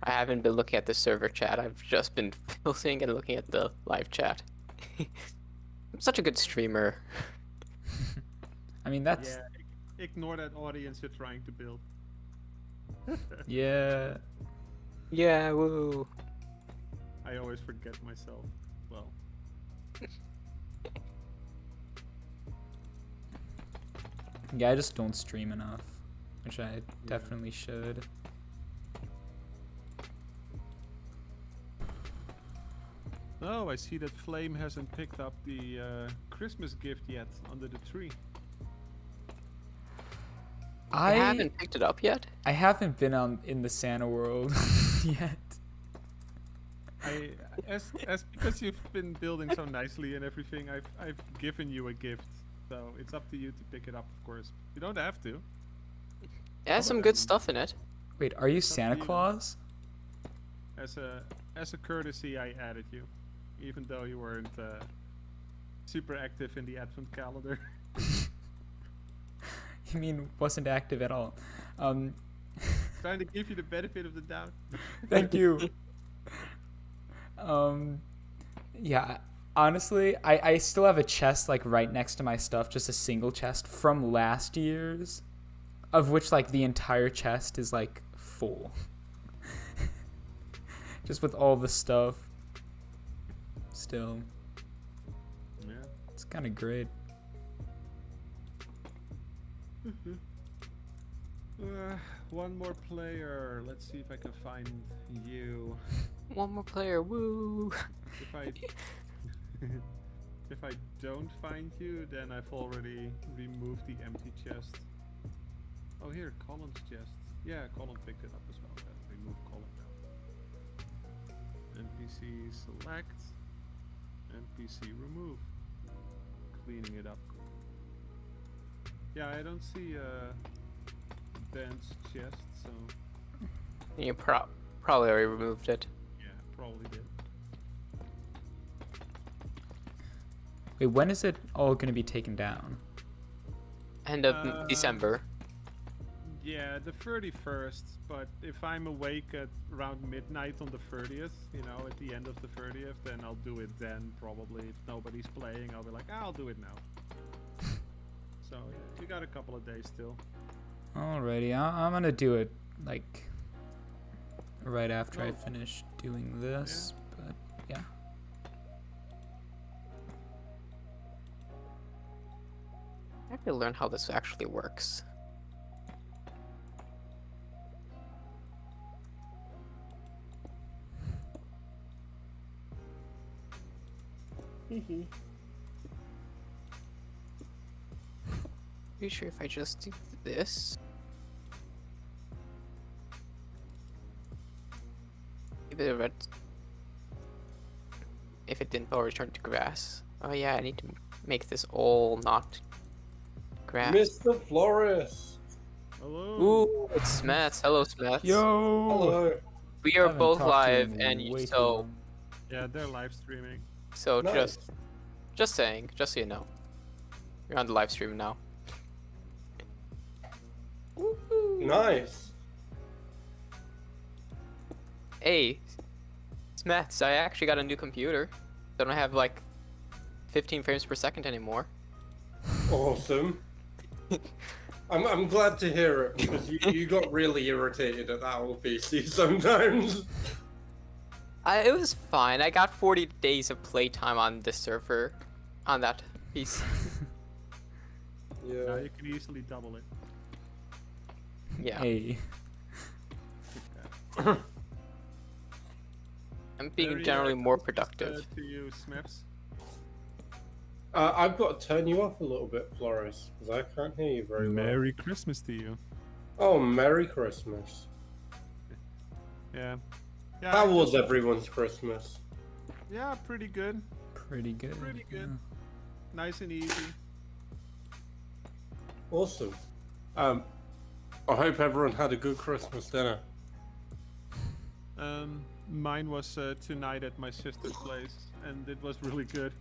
I haven't been looking at the server chat. I've just been filtering and looking at the live chat. I'm such a good streamer. I mean, that's Yeah. Ignore that audience you're trying to build. yeah. Yeah, woo. I always forget myself. Well, Yeah, I just don't stream enough, which I definitely should. oh, I see that Flame hasn't picked up the Christmas gift yet under the tree. I haven't picked it up yet. I haven't been in the Santa world yet. As because you've been building so nicely and everything, I've given you a gift, so it's up to you to pick it up. Of course, you don't have to. It has some good stuff in it. Wait, are you up to Santa you. Claus? As a courtesy, I added you, even though you weren't super active in the Advent calendar. You mean wasn't active at all? Trying to give you the benefit of the doubt. Thank you. Yeah, honestly, I still have a chest like right next to my stuff, just a single chest from last year's, of which like the entire chest is like full. Just with all the stuff. Still, Yeah. it's kind of great. One more player. Let's see if I can find you. One more player, woo. If I if I don't find you, then I've already removed the empty chest. Oh, here, Colin's chest. Yeah, Colin picked it up as well. Yeah, remove Colin now. NPC select. NPC remove. Cleaning it up. Yeah, I don't see Ben's chest, so You probably already removed it. yeah, probably did. Wait, when is it all gonna be taken down? End of December. Yeah, the 31st, but if I'm awake at around midnight on the 30th, you know, at the end of the 30th, then I'll do it then, probably. If nobody's playing, I'll be like, I'll do it now. So, yeah, you got a couple of days still. Alrighty, I'm gonna do it like right after I finish doing this, but yeah. I have to learn how this actually works. Pretty sure if I just do this. Give it a red. If it didn't, I'll return to grass. Oh yeah, I need to make this all not grass. Mr. Flores. Hello. Ooh, it's Smets. Hello, Smets. Yo! Hello. We are Haven't both talked to live, you and in way too so long. Yeah, they're live streaming. Nice. just saying, just so you know, you're on the live stream now. Nice. Hey, Smets, I actually got a new computer. I don't have like 15 frames per second anymore. Awesome. I'm glad to hear it because you got really irritated at that old PC sometimes. It was fine. I got 40 days of playtime on the server, on that piece. Now Yeah. you can easily double it. Yeah, Hey. I'm being Very, generally more Christmas, productive. to you, Smiths. I've got to turn you up a little bit, Flores, because I can't hear you very well. Merry Christmas to you. Oh, Merry Christmas. Yeah. Yeah. How I was just- everyone's Christmas? Yeah, pretty good. Pretty good. Pretty good. yeah. Nice and easy. Awesome. I hope everyone had a good Christmas dinner. Mine was tonight at my sister's place, and it was really good.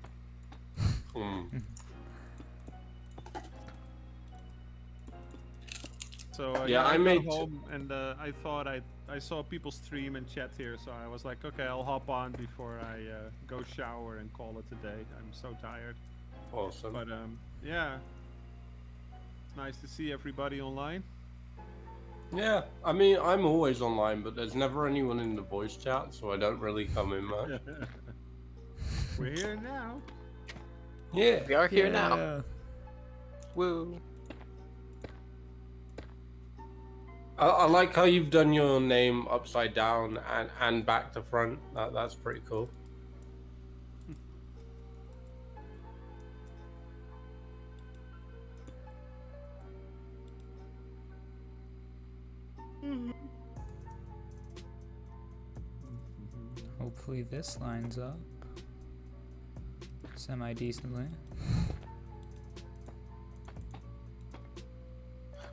So Yeah, I got made home and I thought I saw people stream and chat here, so I was like, okay, I'll hop on before I go shower and call it a day. I'm so tired. Awesome. But yeah, it's nice to see everybody online. Yeah, I mean, I'm always online, but there's never anyone in the voice chat, so I don't really come in much. We're here now. Yeah. We are here now. Yeah. Woo. I like how you've done your name upside down and back to front. That's pretty cool. Hopefully this lines up semi-decently.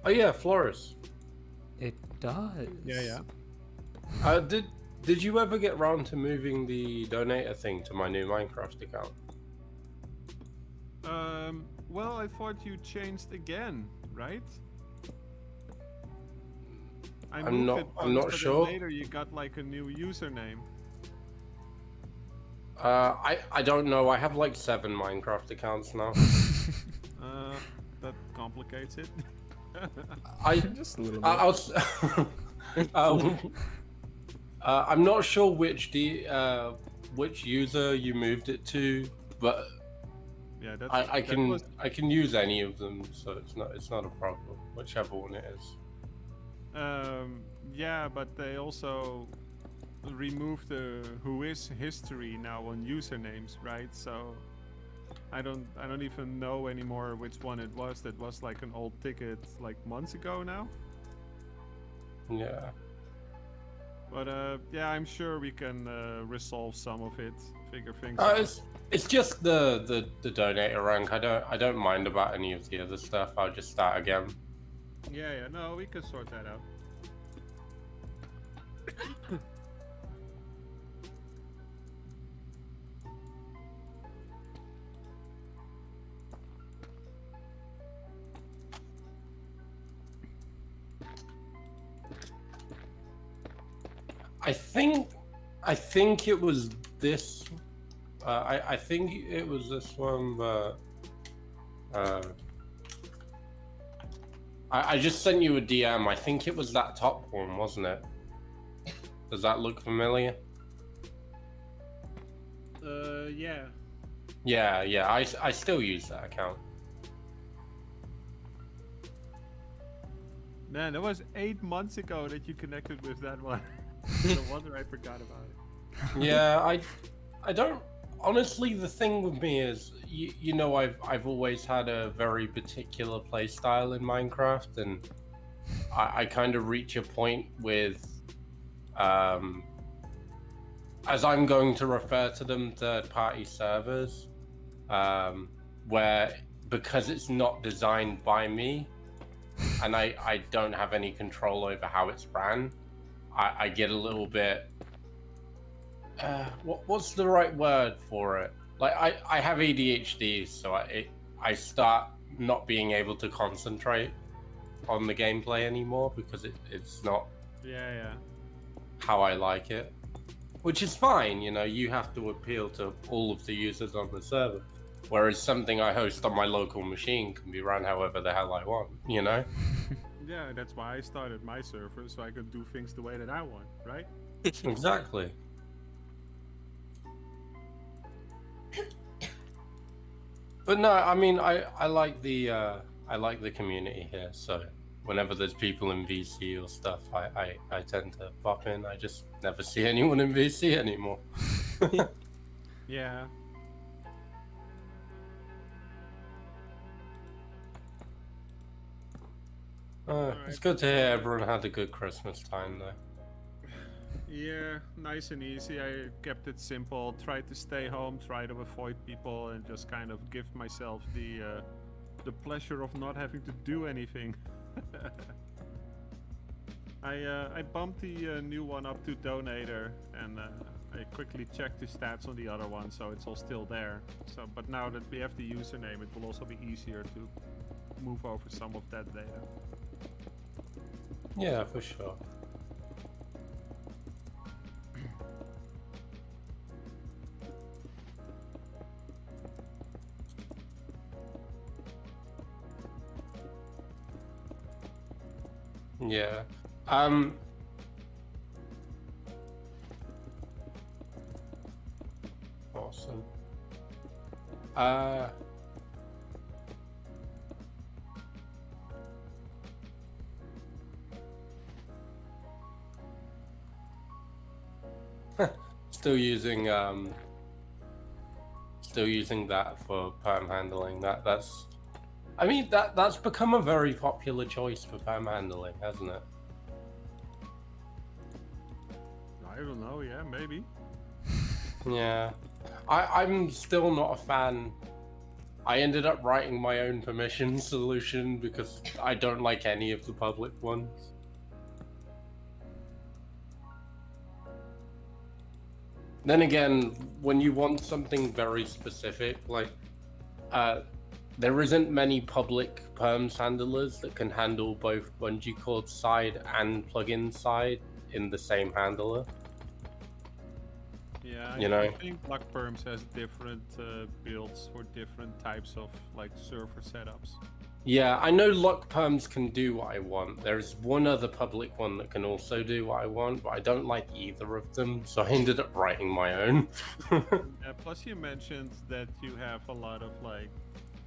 Oh yeah, Flores. It does. Yeah. Did you ever get round to moving the donator thing to my new Minecraft account? Well, I thought you changed again, right? I'm not but sure. Later, you got like a new username. I don't know. I have like 7 Minecraft accounts now. That complicates it. Just a little bit. I'm not sure which user you moved it to, but Yeah, that's, I can use any of them, so it's not a problem, whichever one it is. Yeah, but they also removed the whois history now on usernames, right? So I don't even know anymore which one it was. That was like an old ticket like months ago now. Yeah. But yeah, I'm sure we can resolve some of it, figure things out. It's just the donator rank. I don't mind about any of the other stuff. I'll just start again. Yeah, no, we can sort that out. I think it was this. I think it was this one, but I just sent you a DM. I think it was that top one, wasn't it? Does that look familiar? Yeah. Yeah. I still use that account. Man, that was 8 months ago that you connected with that one. No wonder I forgot about it. Yeah, I don't. Honestly, the thing with me is, you know, I've always had a very particular play style in Minecraft, and I kind of reach a point with, as I'm going to refer to them, third-party servers, where because it's not designed by me, and I don't have any control over how it's ran, I get a little bit. What's the right word for it? Like I have ADHD, so I start not being able to concentrate on the gameplay anymore because it's not how I like it, which is fine. You know, you have to appeal to all of the users on the server, whereas something I host on my local machine can be run however the hell I want. You know. Yeah, that's why I started my server, so I could do things the way that I want, right? Exactly. But no, I mean, I like the community here. So whenever there's people in VC or stuff, I tend to pop in. I just never see anyone in VC anymore. Yeah. It's good to hear everyone had a good Christmas time, though. Yeah, nice and easy. I kept it simple. Tried to stay home, try to avoid people, and just kind of give myself the pleasure of not having to do anything. I bumped the new one up to donator, and I quickly checked the stats on the other one, so it's all still there. So, but now that we have the username, it will also be easier to move over some of that data. Yeah, for sure. Yeah. Awesome. Still using that for perm handling. That's I mean that's become a very popular choice for perm handling, hasn't it? I don't know. Yeah, maybe. Yeah. I'm still not a fan. I ended up writing my own permission solution because I don't like any of the public ones. Then again, when you want something very specific, like there isn't many public perms handlers that can handle both bungee cord side and plugin side in the same handler. Yeah, You know? I think Black Perms has different builds for different types of like server setups. Yeah, I know Luck Perms can do what I want. There's one other public one that can also do what I want, but I don't like either of them, so I ended up writing my own. Yeah, plus you mentioned that you have a lot of like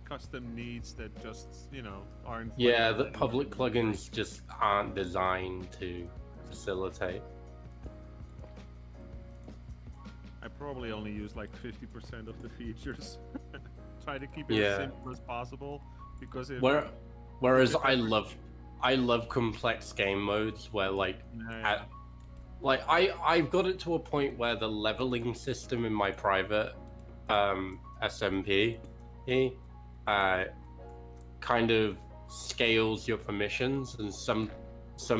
custom needs that just, you know, aren't... Yeah, the public plugins just aren't designed to facilitate. I probably only use like 50% of the features. Try to keep it Yeah. as simple as possible, because if... Whereas if I ever- love complex game modes where like Yeah, I've got it to a point where the leveling system in my private SMP kind of scales your permissions, and some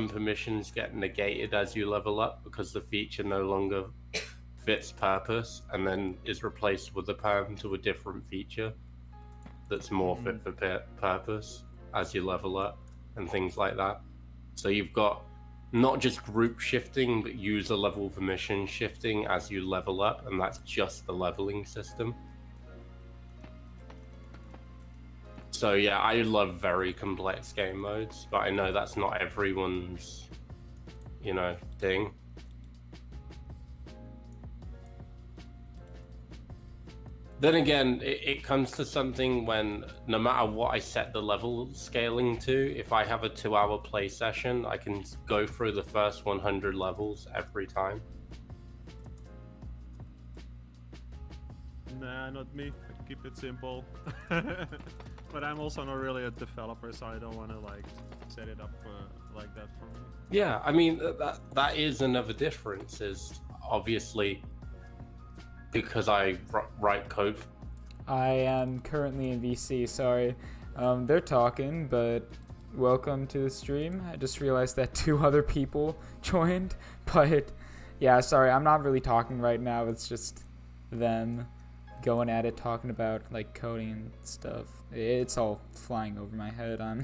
permissions get negated as you level up because the feature no longer fits purpose and then is replaced with a perm to a different feature that's more fit for purpose as you level up and things like that. So you've got not just group shifting, but user level permission shifting as you level up, and that's just the leveling system. So yeah, I love very complex game modes, but I know that's not everyone's, you know, thing. Then again, it comes to something when no matter what I set the level scaling to, if I have a 2-hour play session, I can go through the first 100 levels every time. Nah, not me. I keep it simple. But I'm also not really a developer, so I don't want to like set it up like that for me. Yeah, I mean, that is another difference, is obviously because I write code. I am currently in VC, sorry. They're talking, but welcome to the stream. I just realized that 2 other people joined, but yeah, sorry, I'm not really talking right now. It's just them going at it, talking about like coding and stuff. It's all flying over my head. I'm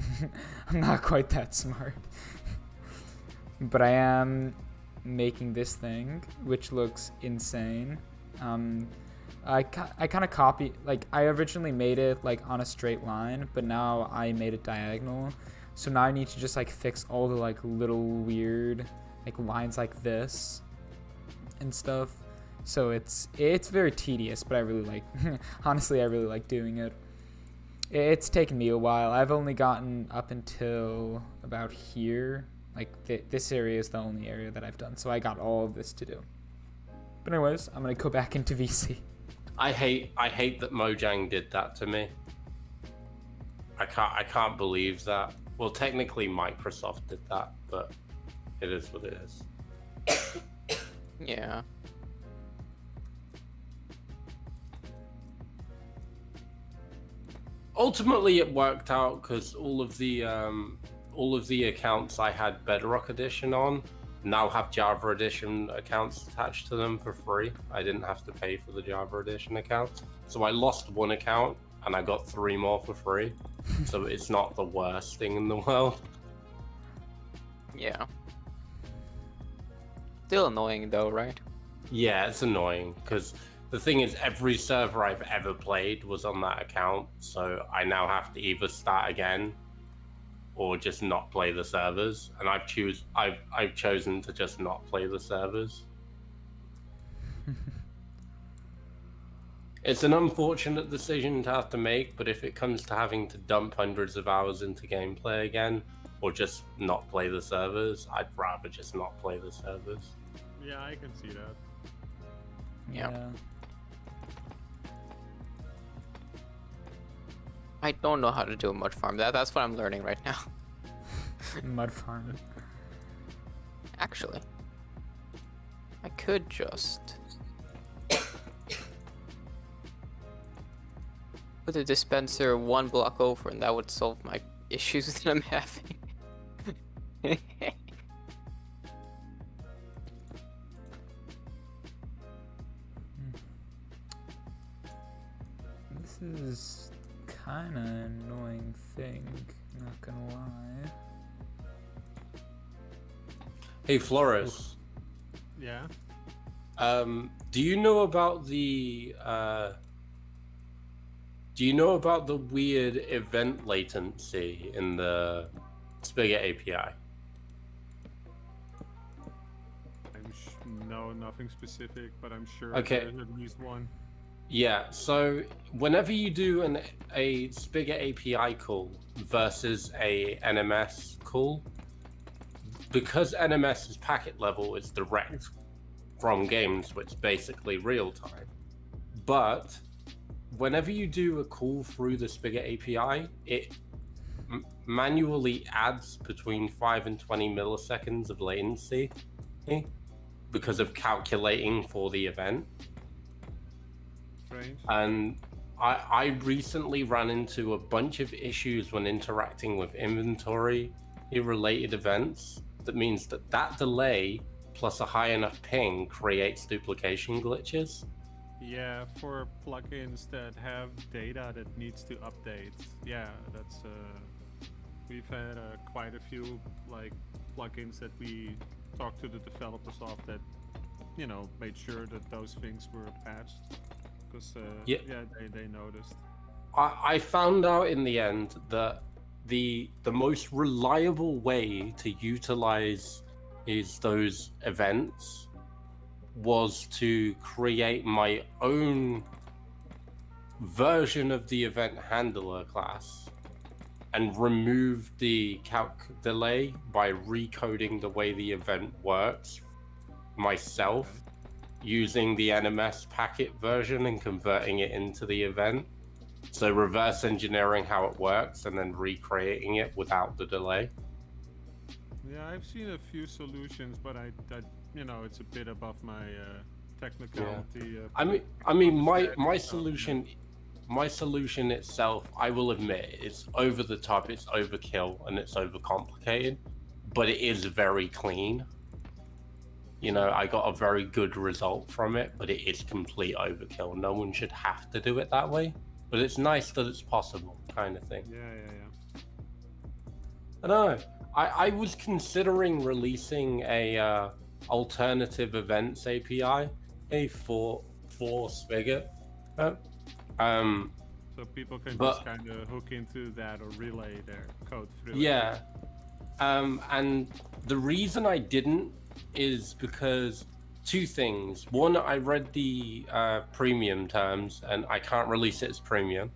not quite that smart. But I am making this thing, which looks insane. I kind of copied, like I originally made it like on a straight line, but now I made it diagonal. So now I need to just like fix all the like little weird like lines like this and stuff. So it's very tedious, but I really like, honestly, I really like doing it. It's taken me a while. I've only gotten up until about here. Like this area is the only area that I've done. So I got all of this to do. But anyways, I'm gonna go back into VC. I hate that Mojang did that to me. I can't believe that. Well, technically Microsoft did that, but it is what it is. Yeah. Ultimately, it worked out because all all of the accounts I had Bedrock Edition on now have Java Edition accounts attached to them for free. I didn't have to pay for the Java Edition accounts. So I lost one account and I got 3 more for free. So it's not the worst thing in the world. Yeah. Still annoying though, right? Yeah, it's annoying because the thing is, every server I've ever played was on that account, so I now have to either start again or just not play the servers. And I've chosen to just not play the servers. It's an unfortunate decision to have to make, but if it comes to having to dump hundreds of hours into gameplay again, or just not play the servers, I'd rather just not play the servers. Yeah, I can see that. Yeah. Yeah. I don't know how to do a mud farm. That's what I'm learning right now. Mud farm. Actually, I could just put the dispenser 1 block over, and that would solve my issues that I'm having. This is kind of annoying thing, not gonna lie. Hey, Flores. Yeah. Do you know about the weird event latency in the Spigot API? No, nothing specific, but I'm sure Okay. there's at least one. Yeah, so whenever you do a Spigot API call versus a NMS call, because NMS's packet level is direct from games, which is basically real time. But whenever you do a call through the Spigot API, it manually adds between 5 and 20 milliseconds of latency because of calculating for the event. Strange. And I recently ran into a bunch of issues when interacting with inventory related events. That means that delay plus a high enough ping creates duplication glitches. Yeah, for plugins that have data that needs to update. Yeah, that's we've had quite a few like plugins that we talked to the developers of that, you know, made sure that those things were patched. Because they noticed. I found out in the end that the most reliable way to utilize those events was to create my own version of the event handler class and remove the calc delay by recoding the way the event works myself, using the NMS packet version and converting it into the event. So reverse engineering how it works and then recreating it without the delay. Yeah, I've seen a few solutions, but I you know, it's a bit above my technicality. I mean, my solution itself, I will admit, it's over the top, it's overkill, and it's overcomplicated, but it is very clean. You know, I got a very good result from it, but it is complete overkill. No one should have to do it that way, but it's nice that it's possible, kind of thing. Yeah. I don't know. I was considering releasing a alternative events API for Spigot. So people can just kind of hook into that or relay their code through. Yeah. And the reason I didn't is because 2 things. One, I read the premium terms and I can't release it as premium.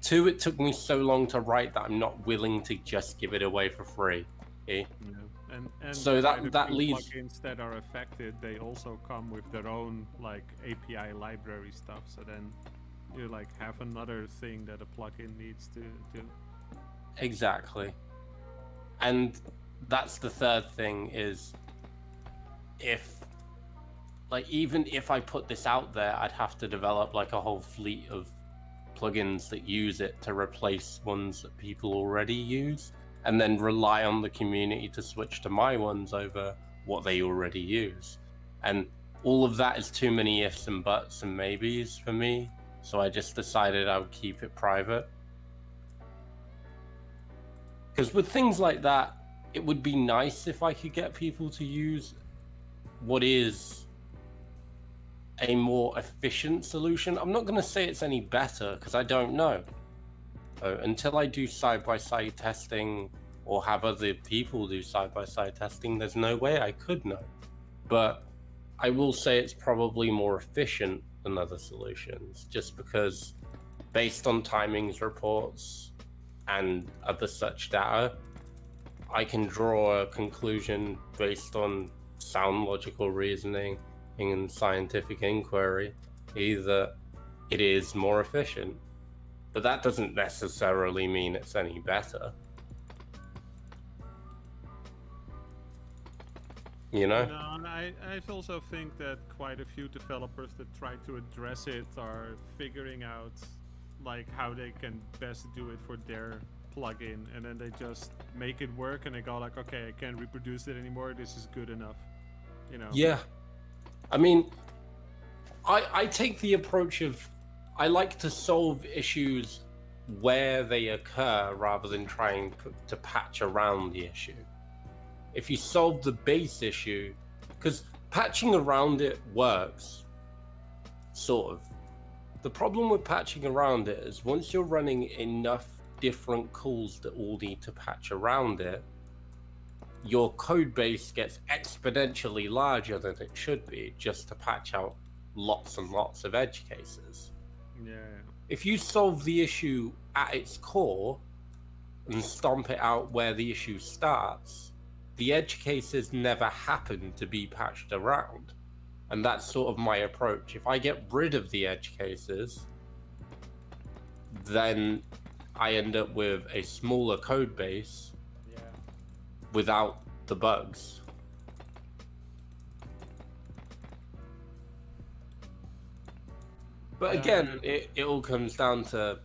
2, it took me so long to write that I'm not willing to just give it away for free. Okay? Yeah. And so that quite a few leaves plugins that are affected, they also come with their own like API library stuff. So then you like have another thing that a plugin needs to do. Exactly. And that's the third thing is, even if I put this out there, I'd have to develop like a whole fleet of plugins that use it to replace ones that people already use. and then rely on the community to switch to my ones over what they already use. And all of that is too many ifs and buts and maybes for me, so I just decided I would keep it private. Because with things like that, it would be nice if I could get people to use what is a more efficient solution. I'm not going to say it's any better, because I don't know. Until I do side-by-side testing or have other people do side-by-side testing, there's no way I could know. But I will say it's probably more efficient than other solutions, just because based on timings reports and other such data, I can draw a conclusion based on sound logical reasoning and scientific inquiry, either it is more efficient, but that doesn't necessarily mean it's any better. You know? No, and I also think that quite a few developers that try to address it are figuring out like how they can best do it for their plugin, and then they just make it work and they go like, okay, I can't reproduce it anymore, this is good enough, you know? Yeah. I mean, I take the approach of, I like to solve issues where they occur rather than trying to patch around the issue. If you solve the base issue, because patching around it works, sort of. The problem with patching around it is once you're running enough different calls that all need to patch around it, your code base gets exponentially larger than it should be just to patch out lots and lots of edge cases. Yeah. If you solve the issue at its core and stomp it out where the issue starts, the edge cases never happen to be patched around. And that's sort of my approach. If I get rid of the edge cases, then I end up with a smaller code base without the bugs. But again, it all comes down to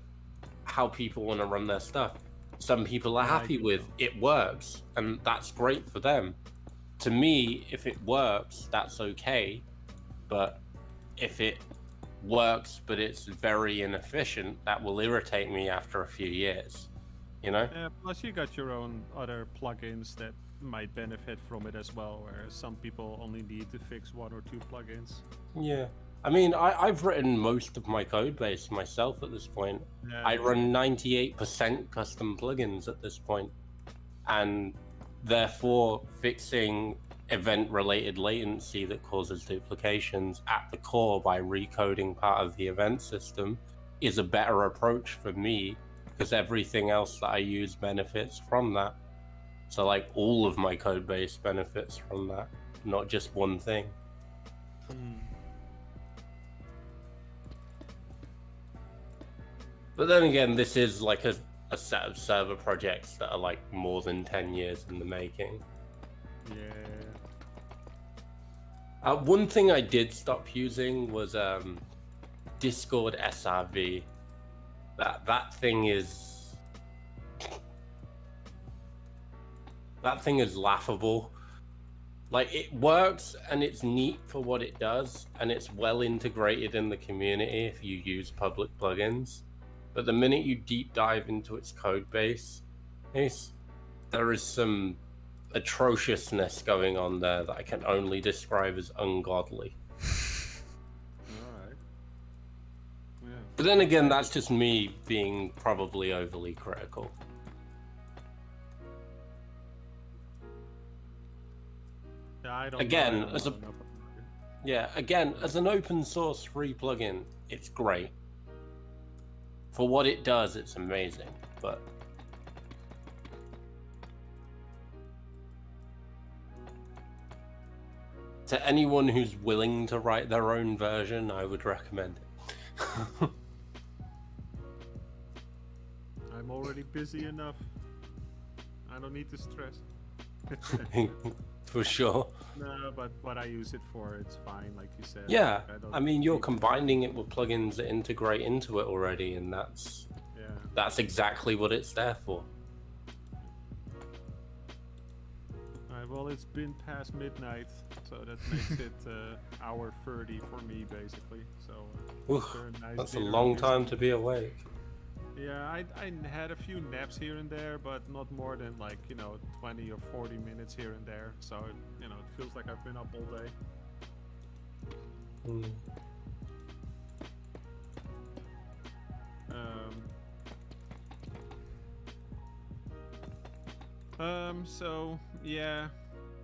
how people want to run their stuff. Some people are happy with it works, and that's great for them. To me, if it works, that's okay. But if it works, but it's very inefficient, that will irritate me after a few years, you know? Plus you got your own other plugins that might benefit from it as well, where some people only need to fix 1 or 2 plugins. Yeah. I mean, I've written most of my code base myself at this point. Yeah, I run 98% custom plugins at this point, and therefore fixing event-related latency that causes duplications at the core by recoding part of the event system is a better approach for me, because everything else that I use benefits from that. So like all of my code base benefits from that, not just one thing. But then again, this is like a set of server projects that are like more than 10 years in the making. Yeah. One thing I did stop using was Discord SRV. That thing is laughable. Like, it works and it's neat for what it does, and it's well integrated in the community if you use public plugins. But the minute you deep dive into its code base, there is some atrociousness going on there that I can only describe as ungodly. Alright. Yeah. But then again, that's just me being probably overly critical. Yeah, I don't Again, know. as an open source free plugin, it's great. For what it does, it's amazing, but to anyone who's willing to write their own version, I would recommend it. I'm already busy enough. I don't need to stress. For sure. No, but what I use it for, it's fine, like you said. Yeah, Like, I mean, you're need to- combining it with plugins that integrate into it already, and that's exactly what it's there for. well, it's been past midnight, so that makes it hour 30 for me, basically. So Oof, after a nice that's a dinner, long I'm time just- to be awake. Yeah, I had a few naps here and there, but not more than like 20 or 40 minutes here and there. So it feels like I've been up all day. Mm. So yeah,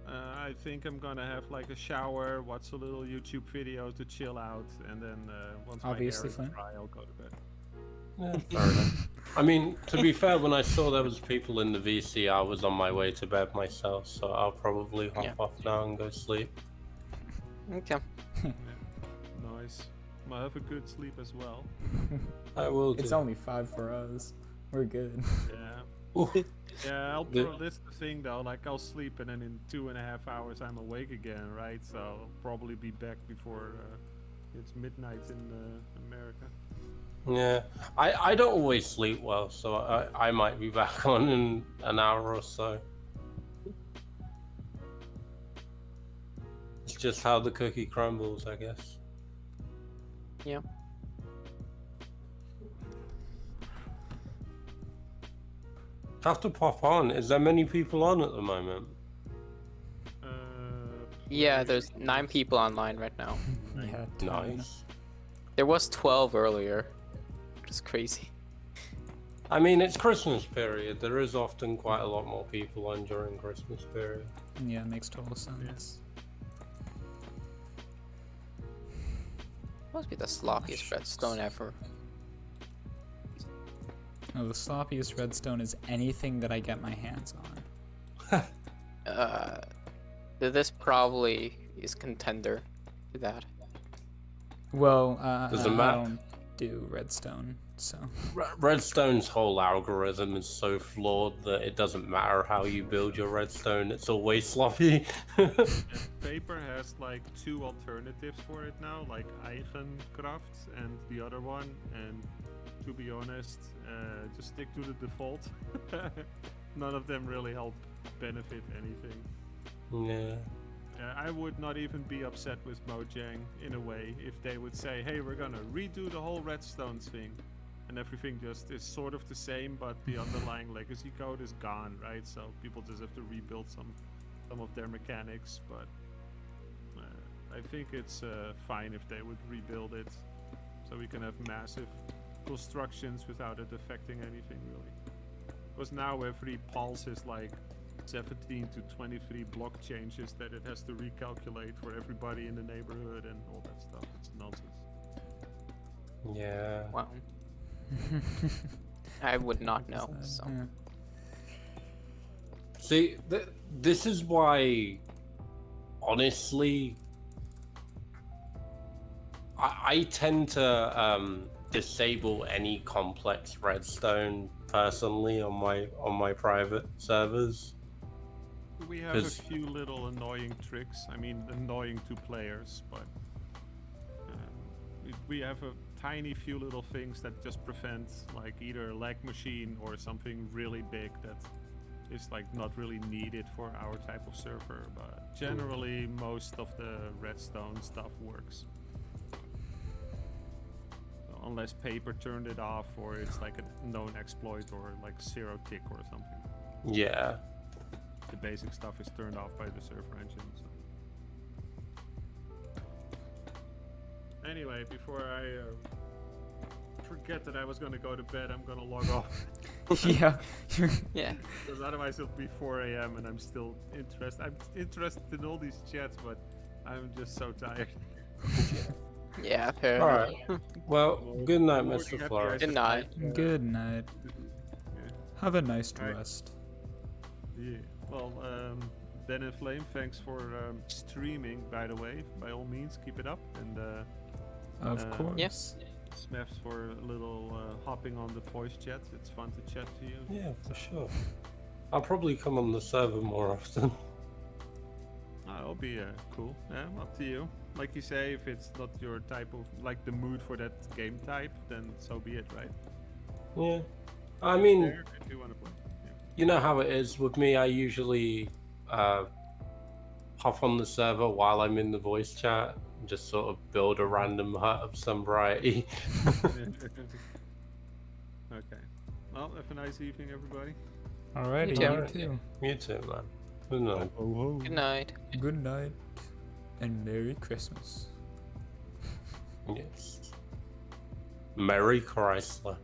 I think I'm gonna have like a shower, watch a little YouTube video to chill out, and then once Obviously my hair is fun. dry, I'll go to bed. Yeah, fair enough. I mean, to be fair, when I saw there was people in the VC, I was on my way to bed myself, so I'll probably hop Yeah. off now and go sleep. Okay. Nice. I'll have a good sleep as well. I will do. It's only 5 for us. We're good. Yeah. Ooh, Yeah, The- that's the thing though. Like I'll sleep and then in 2.5 hours I'm awake again, right? So I'll probably be back before it's midnight in America. yeah. I don't always sleep well, so I might be back on in an hour or so. It's just how the cookie crumbles, I guess. Yeah. Have to pop on. Is there many people on at the moment? Uh, Yeah, there's 9 people online right now. Yeah, 10. Nice. There was 12 earlier, which is crazy. I mean, it's Christmas period. There is often quite a lot more people on during Christmas period. Yeah, it makes total sense. Must be the sloppiest redstone ever. No, the sloppiest redstone is anything that I get my hands on. This probably is contender to that. Well, Does it I matter? don't do redstone, so. Redstone's whole algorithm is so flawed that it doesn't matter how you build your redstone, it's always sloppy. Paper has like 2 alternatives for it now, like Eigenkraft and the other one. And to be honest, just stick to the default. None of them really help benefit anything. Yeah. I would not even be upset with Mojang in a way if they would say, hey, we're gonna redo the whole redstone thing, and everything just is sort of the same, but the underlying legacy code is gone, right? So people just have to rebuild some of their mechanics, but I think it's fine if they would rebuild it, so we can have massive constructions without it affecting anything really. Because now every pulse is like 17 to 23 block changes that it has to recalculate for everybody in the neighborhood and all that stuff. It's nonsense. Yeah. Wow. I would not know. So. Yeah. See, this is why, honestly, I tend to disable any complex redstone personally on my private servers. We have a 'Cause- few little annoying tricks. I mean, annoying to players, but we have a tiny few little things that just prevent like either a lag machine or something really big that is like not really needed for our type of server. But generally, most of the redstone stuff works. Unless paper turned it off or it's like a known exploit or like 0 tick or something. Yeah. The basic stuff is turned off by the server engine. So. Anyway, before I forget that I was going to go to bed, I'm going to log off. Yeah. Yeah. Because otherwise it'll be 4 a.m. and I'm still interested. I'm interested in all these chats, but I'm just so tired. Yeah, fair All enough. right. Well, good night, Morning, Mr. happy Flores. Good night. Good night. Yeah. Have a nice Alright. rest. Yeah. Well, Ben and Flame, thanks for streaming, by the way. By all means, keep it up. And Of course. Yes. Smefs for a little hopping on the voice chat. It's fun to chat to you. Yeah, for sure. I'll probably come on the server more often. That'll be cool. Yeah, up to you. Like you say, if it's not your type of, like the mood for that game type, then so be it, right? Yeah. I mean, There, if you want to play. Yeah. you know how it is with me. I usually hop on the server while I'm in the voice chat and just sort of build a random hut of some variety. Okay. Well, have a nice evening, everybody. Alrighty, too. you too. You too, man. Good night. Good night. Good night and Merry Christmas. Yes. Merry Chrysler.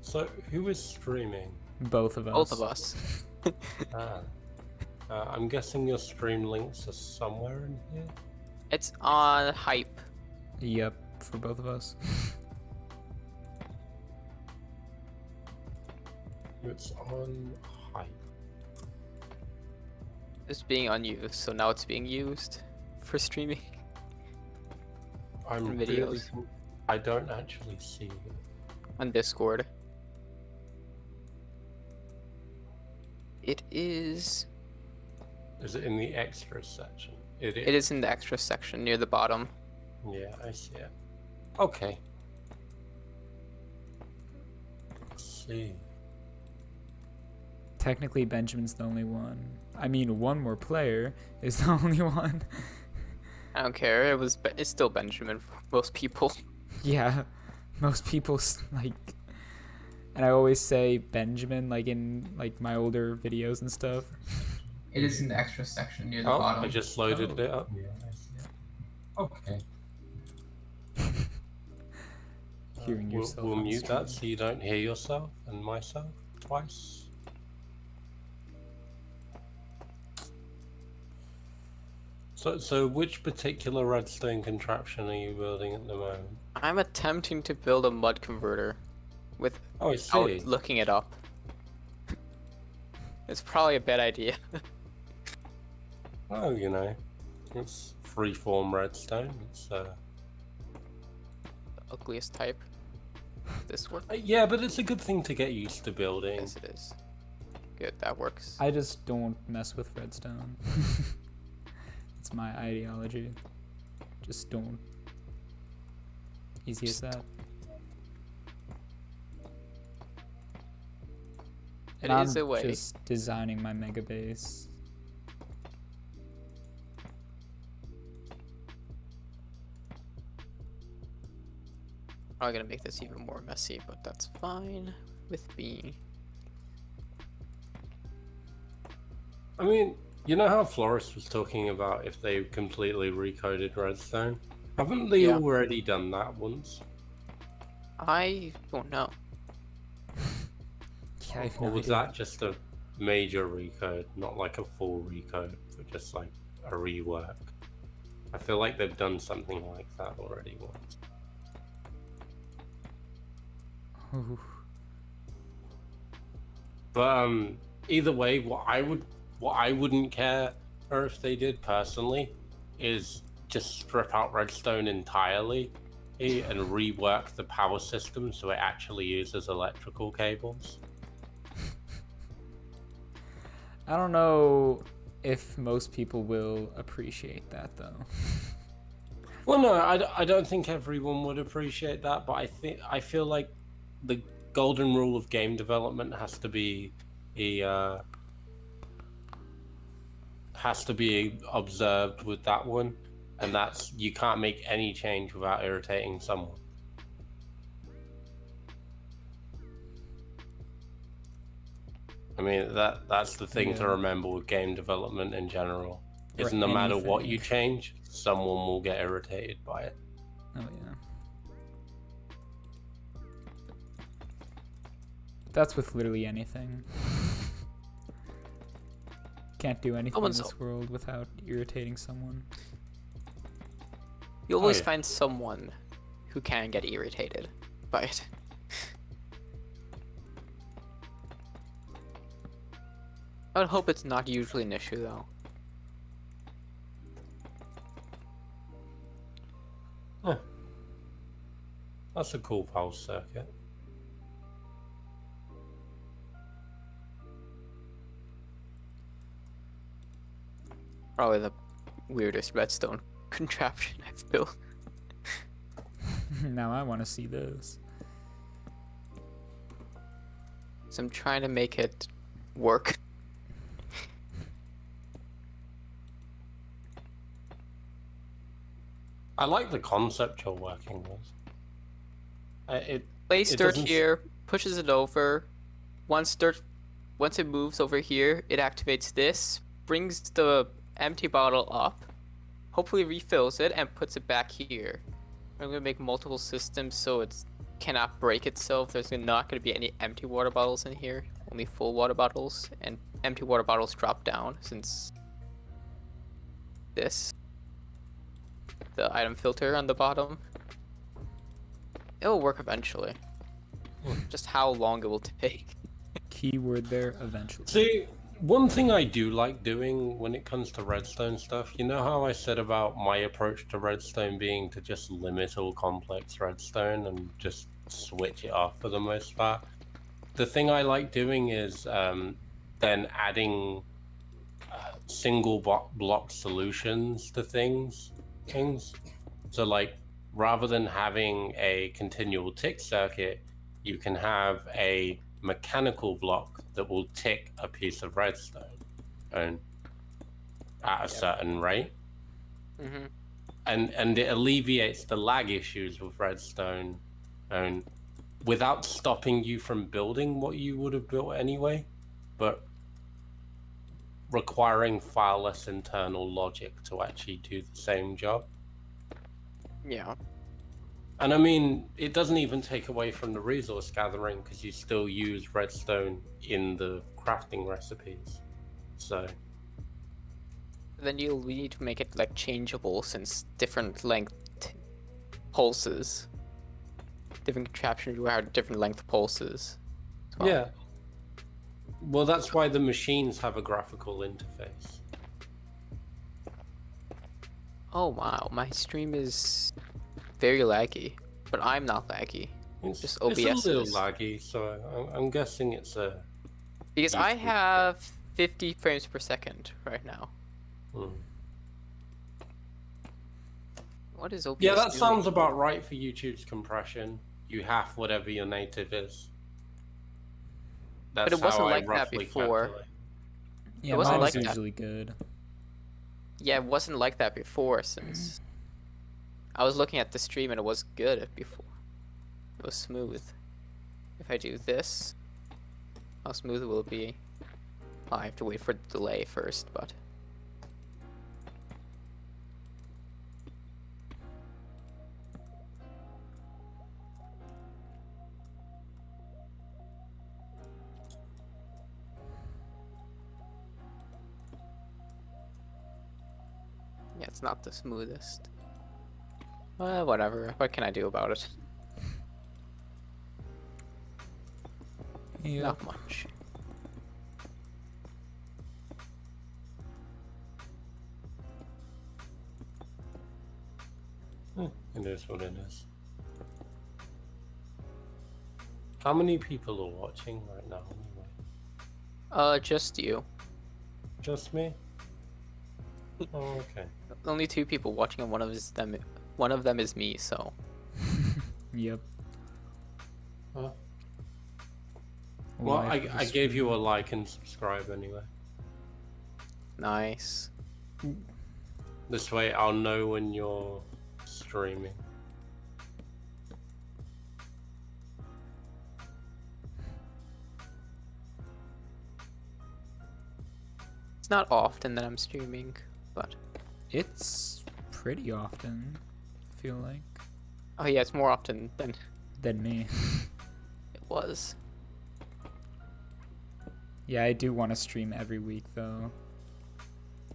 So, who is streaming? Both of us. Both of us. Ah. I'm guessing your stream links are somewhere in here? It's on Hype. Yep, for both of us. It's on Hype. It's being unused, so now it's being used for streaming. I'm Videos. really... I don't actually see it. On Discord. It is. Is it in the extras section? It is in the extra section near the bottom. Yeah, I see it. Okay. Let's see. Technically, Benjamin's the only one. I mean, one more player is the only one. I don't care. It's still Benjamin for most people. Yeah, most people like, and I always say Benjamin like in like my older videos and stuff. It is in the extra section near the Oh, bottom. I just loaded it up. Yeah, I see it. Okay. Hearing We'll, yourself. we'll on mute that stream. so you don't hear yourself and myself twice. So which particular redstone contraption are you building at the moment? I'm attempting to build a mud converter without Oh, I see. looking it up. It's probably a bad idea. Oh, you know, it's freeform redstone. It's Ugliest type. This works. yeah, but it's a good thing to get used to building. Yes, it is. Good, that works. I just don't mess with redstone. It's my ideology. Just don't. Easy as that. It And is I'm a way. just designing my mega base. Probably gonna make this even more messy, but that's fine with me. I mean, you know how Florist was talking about if they completely recoded redstone? Haven't they Yeah. already done that once? I don't know. Yeah, I have Or no was idea. that just a major recode, not like a full recode, but just like a rework? I feel like they've done something like that already once. Ooh. But either way, what I wouldn't care, or if they did personally, is just strip out redstone entirely and rework the power system so it actually uses electrical cables. I don't know if most people will appreciate that though. Well, no, I don't think everyone would appreciate that, but I feel like the golden rule of game development has to be observed with that one, and that's you can't make any change without irritating someone. I mean that's the thing to Yeah. remember with game development in general. Or Is no matter what anything. you change, someone will get irritated by it. Oh yeah. That's with literally anything. Can't do anything in Someone's- this world without irritating someone. You always yeah. find someone who can get irritated by it. I would hope it's not usually an issue though. Yeah. That's a cool pulse circuit. Probably the weirdest redstone contraption I've built. Now I want to see this. So I'm trying to make it work. I like the concept you're working with. Place It dirt doesn't s- here, pushes it over. Once it moves over here, it activates this, brings the empty bottle up, hopefully refills it, and puts it back here. I'm gonna make multiple systems so it cannot break itself. There's not gonna be any empty water bottles in here, only full water bottles, and empty water bottles drop down since the item filter on the bottom. It'll work eventually. Just how long it will take. Keyword there, eventually. See, one thing I do like doing when it comes to redstone stuff, you know how I said about my approach to redstone being to just limit all complex redstone and just switch it off for the most part? The thing I like doing is then adding single block solutions to things. So like, rather than having a continual tick circuit, you can have a mechanical block that will tick a piece of redstone and at a certain rate. Mm-hmm. And it alleviates the lag issues with redstone and without stopping you from building what you would have built anyway, but requiring far less internal logic to actually do the same job. Yeah. And I mean, it doesn't even take away from the resource gathering because you still use redstone in the crafting recipes. So Then you'll need to make it like changeable since different length pulses. Different contraptions will have different length pulses. Well, yeah. Well, that's why the machines have a graphical interface. Oh wow, my stream is very laggy, but I'm not laggy. Just OBS It's a little is. laggy, so I'm guessing it's a. Because I YouTube have 50 frames per second right now. Hmm. What is OBS Yeah, that doing? sounds about right for YouTube's compression. You have whatever your native is. That's it wasn't how like I that roughly before. calculate. Yeah, It wasn't mine like is that. usually good. Yeah, it wasn't like that before since I was looking at the stream and it was good before. It was smooth. If I do this, how smooth will it be? Oh, I have to wait for the delay first, but yeah, it's not the smoothest. Whatever. What can I do about it? Yeah. Not much. It is what it is. How many people are watching right now anyway? Just you. Just me? Oh, okay. Only 2 people watching, and one of them is me. So Yep. Huh? Well, Live for the I gave stream. you a like and subscribe anyway. nice. This way I'll know when you're streaming. It's not often that I'm streaming, but It's pretty often, I feel like, oh yeah, it's more often than than me. it was. Yeah, I do want to stream every week though.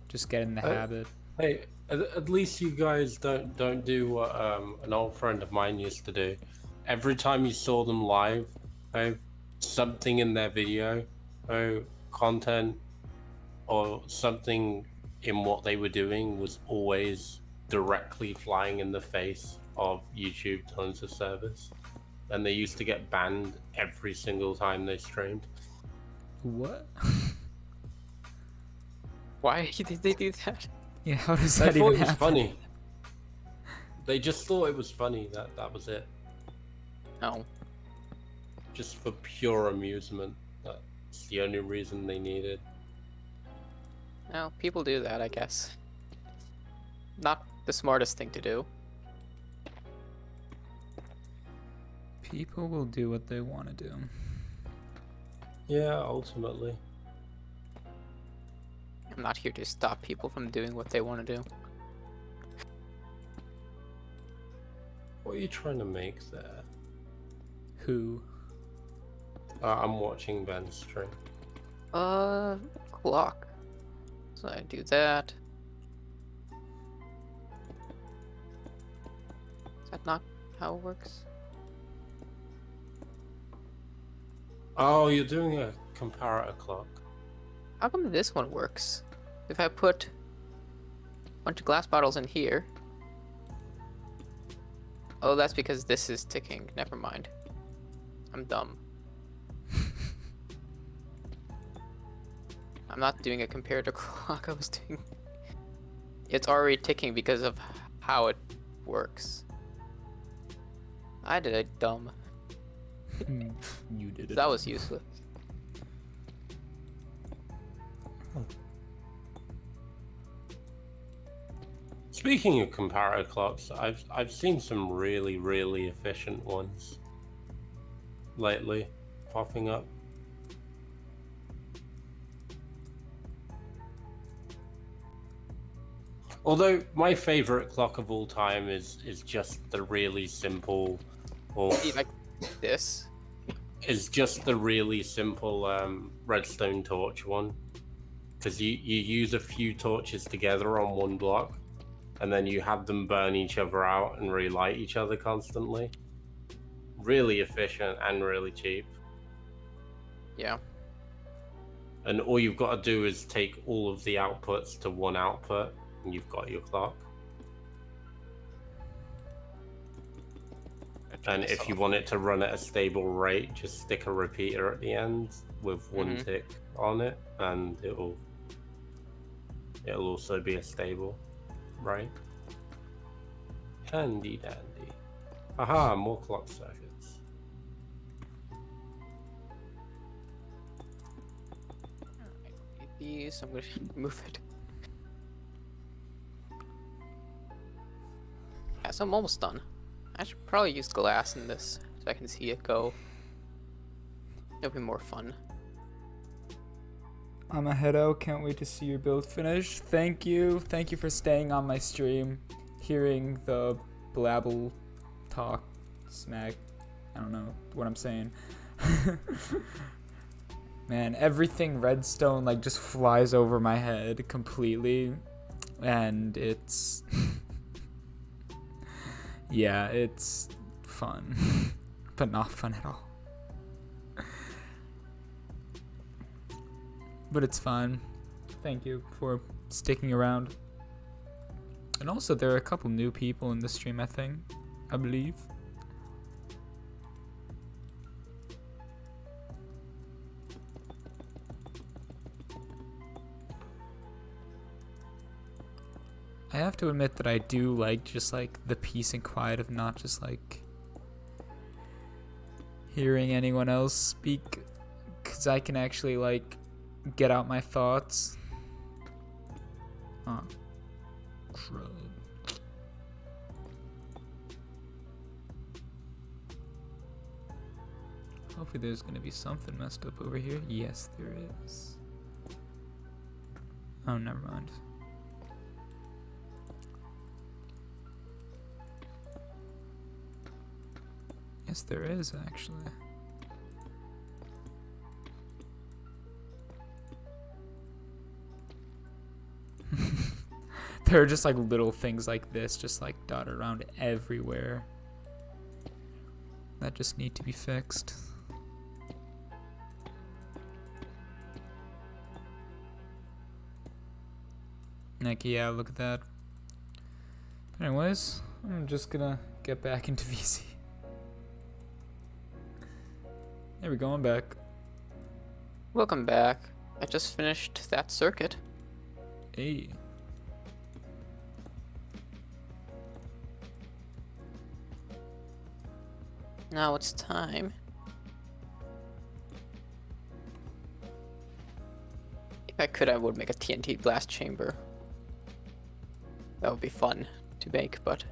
Just get in the Uh, habit. Hey, at least you guys don't do what an old friend of mine used to do. Every time you saw them live, something in their video, content, or something in what they were doing was always directly flying in the face of YouTube terms of service, and they used to get banned every single time they streamed. What? Why did they do that? Yeah, how does They that thought even it was happen? funny. They just thought it was funny. That was it. No. Just for pure amusement. It's the only reason they needed. Well, people do that, I guess. Not the smartest thing to do. People will do what they want to do. Yeah, ultimately. I'm not here to stop people from doing what they want to do. What are you trying to make there? Who? I'm watching Ben's stream. Clock. So I do that. Is that not how it works? Oh, you're doing a comparator clock. How come this one works? If I put a bunch of glass bottles in here. Oh, that's because this is ticking. Never mind. I'm dumb. I'm not doing a comparator clock. I was doing. It's already ticking because of how it works. I did it dumb. You did it. That was useless. Speaking of comparator clocks, I've seen some really efficient ones lately popping up. Although my favorite clock of all time is just the really simple, or See, like this. is just the really simple redstone torch one, because you use a few torches together on one block, and then you have them burn each other out and relight each other constantly. Really efficient and really cheap. Yeah. And all you've got to do is take all of the outputs to one output, and you've got your clock. And if you want it to run at a stable rate, just stick a repeater at the end with one tick on it, and it'll also be a stable rate. Handy dandy. Aha, more clock circuits. These, I'm gonna move it. Yeah, so I'm almost done. I should probably use glass in this so I can see it go. It'll be more fun. I'm a head out. Can't wait to see your build finish. Thank you. Thank you for staying on my stream, hearing the blabble, talk, smack. I don't know what I'm saying. Man, everything redstone like just flies over my head completely, and it's yeah, it's fun, but not fun at all. But it's fun. Thank you for sticking around. And also, there are a couple new people in the stream, I believe. I have to admit that I do like just like the peace and quiet of not just like hearing anyone else speak, because I can actually like get out my thoughts. Huh. Crud. Hopefully there's gonna be something messed up over here. Yes, there is. Oh, never mind. Yes, there is actually. There are just like little things like this just like dotted around everywhere that just need to be fixed. Like, yeah, look at that. But anyways, I'm just gonna get back into VC. There we go, I'm back. Welcome back. I just finished that circuit. Hey. Now it's time If I could, I would make a TNT blast chamber. That would be fun to make, but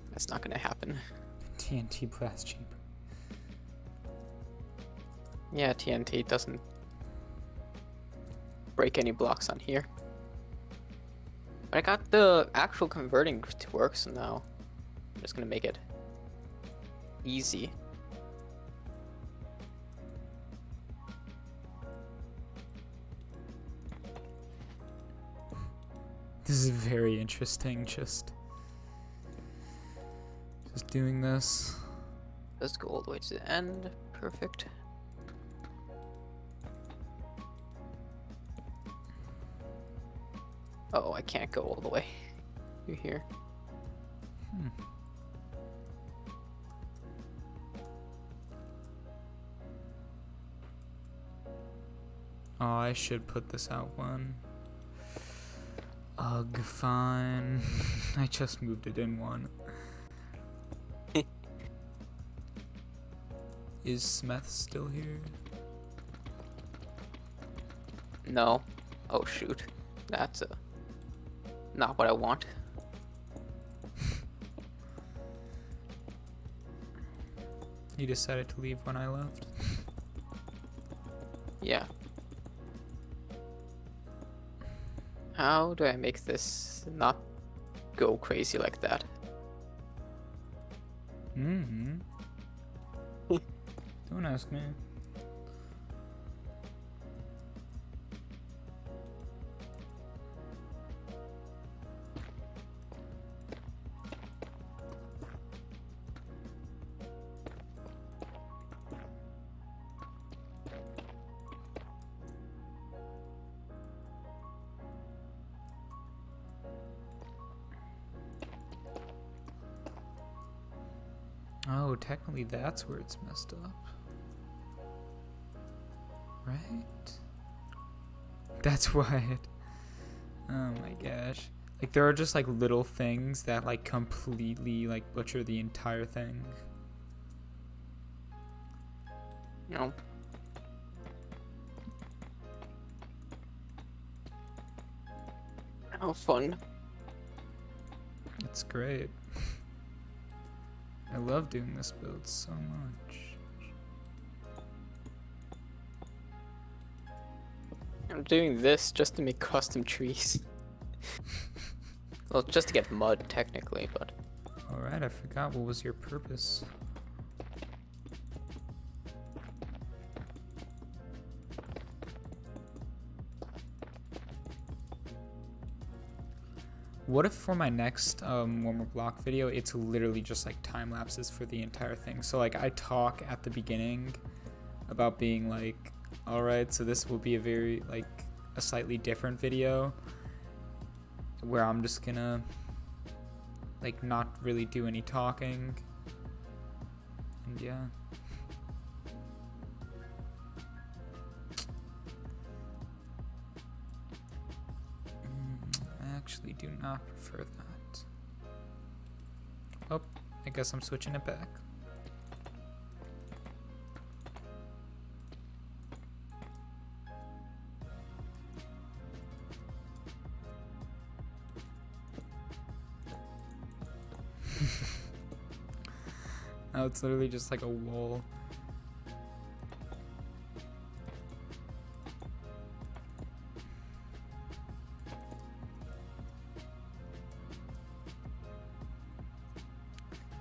that's not gonna happen. TNT blast chamber. Yeah, TNT doesn't break any blocks on here. But I got the actual converting to work, so now I'm just gonna make it easy. This is very interesting, just doing this. Let's go all the way to the end. Perfect. Oh, I can't go all the way through here. Oh, I should put this out one. Ugh, fine. I just moved it in one. Is Smith still here? No. Oh shoot. That's not what I want. He decided to leave when I left. Yeah. How do I make this not go crazy like that? Mm-hmm. Don't ask me. Oh, technically that's where it's messed up. Right? That's why it... Oh my gosh. Like, there are just, like, little things that, like, completely, like, butcher the entire thing. No. How fun. It's great. I love doing this build so much. I'm doing this just to make custom trees. Well, just to get mud, technically, but... Alright, I forgot what was your purpose. What if for my next 1moreblock video, it's literally just like time lapses for the entire thing? So like I talk at the beginning about being like, alright, so this will be a very like a slightly different video where I'm just gonna like not really do any talking. And yeah. I actually do not prefer that. Oh, I guess I'm switching it back. Now it's literally just like a wall.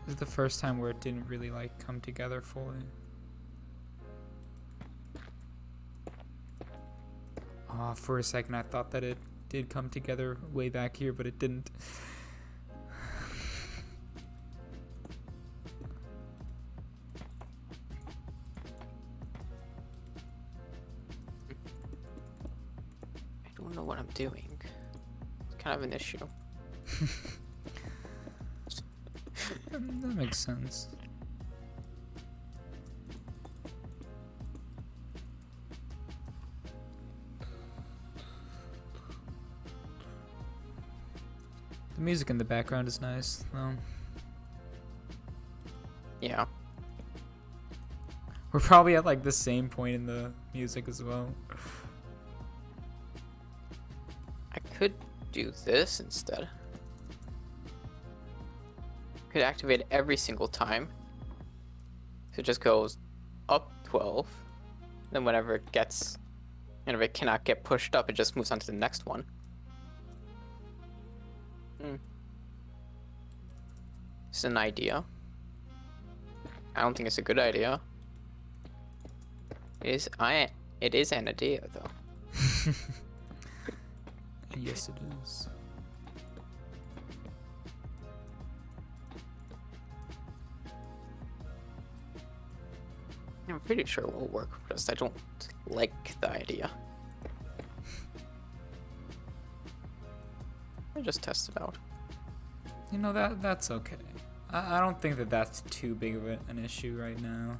This is the first time where it didn't really like come together fully. Oh, for a second I thought that it did come together way back here, but it didn't. I don't know what I'm doing. It's kind of an issue. That makes sense. The music in the background is nice, though. Yeah. We're probably at like the same point in the music as well. I could do this instead. Could activate it every single time. So it just goes up 12. Then whenever it gets, and if it cannot get pushed up, it just moves on to the next one. It's an idea. I don't think it's a good idea. It is an idea though. Yes, it is. I'm pretty sure it will work, just I don't like the idea. I just test it out. You know, that's okay. I don't think that that's too big of an issue right now.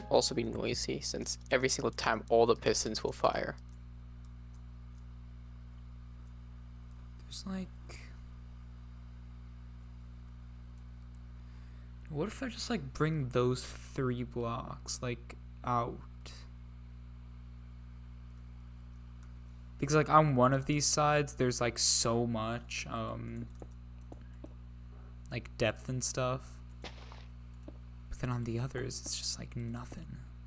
Also be noisy since every single time all the pistons will fire. There's like... What if I just like bring those 3 blocks like out? Because like on one of these sides there's like so much like depth and stuff. But then on the others it's just like nothing.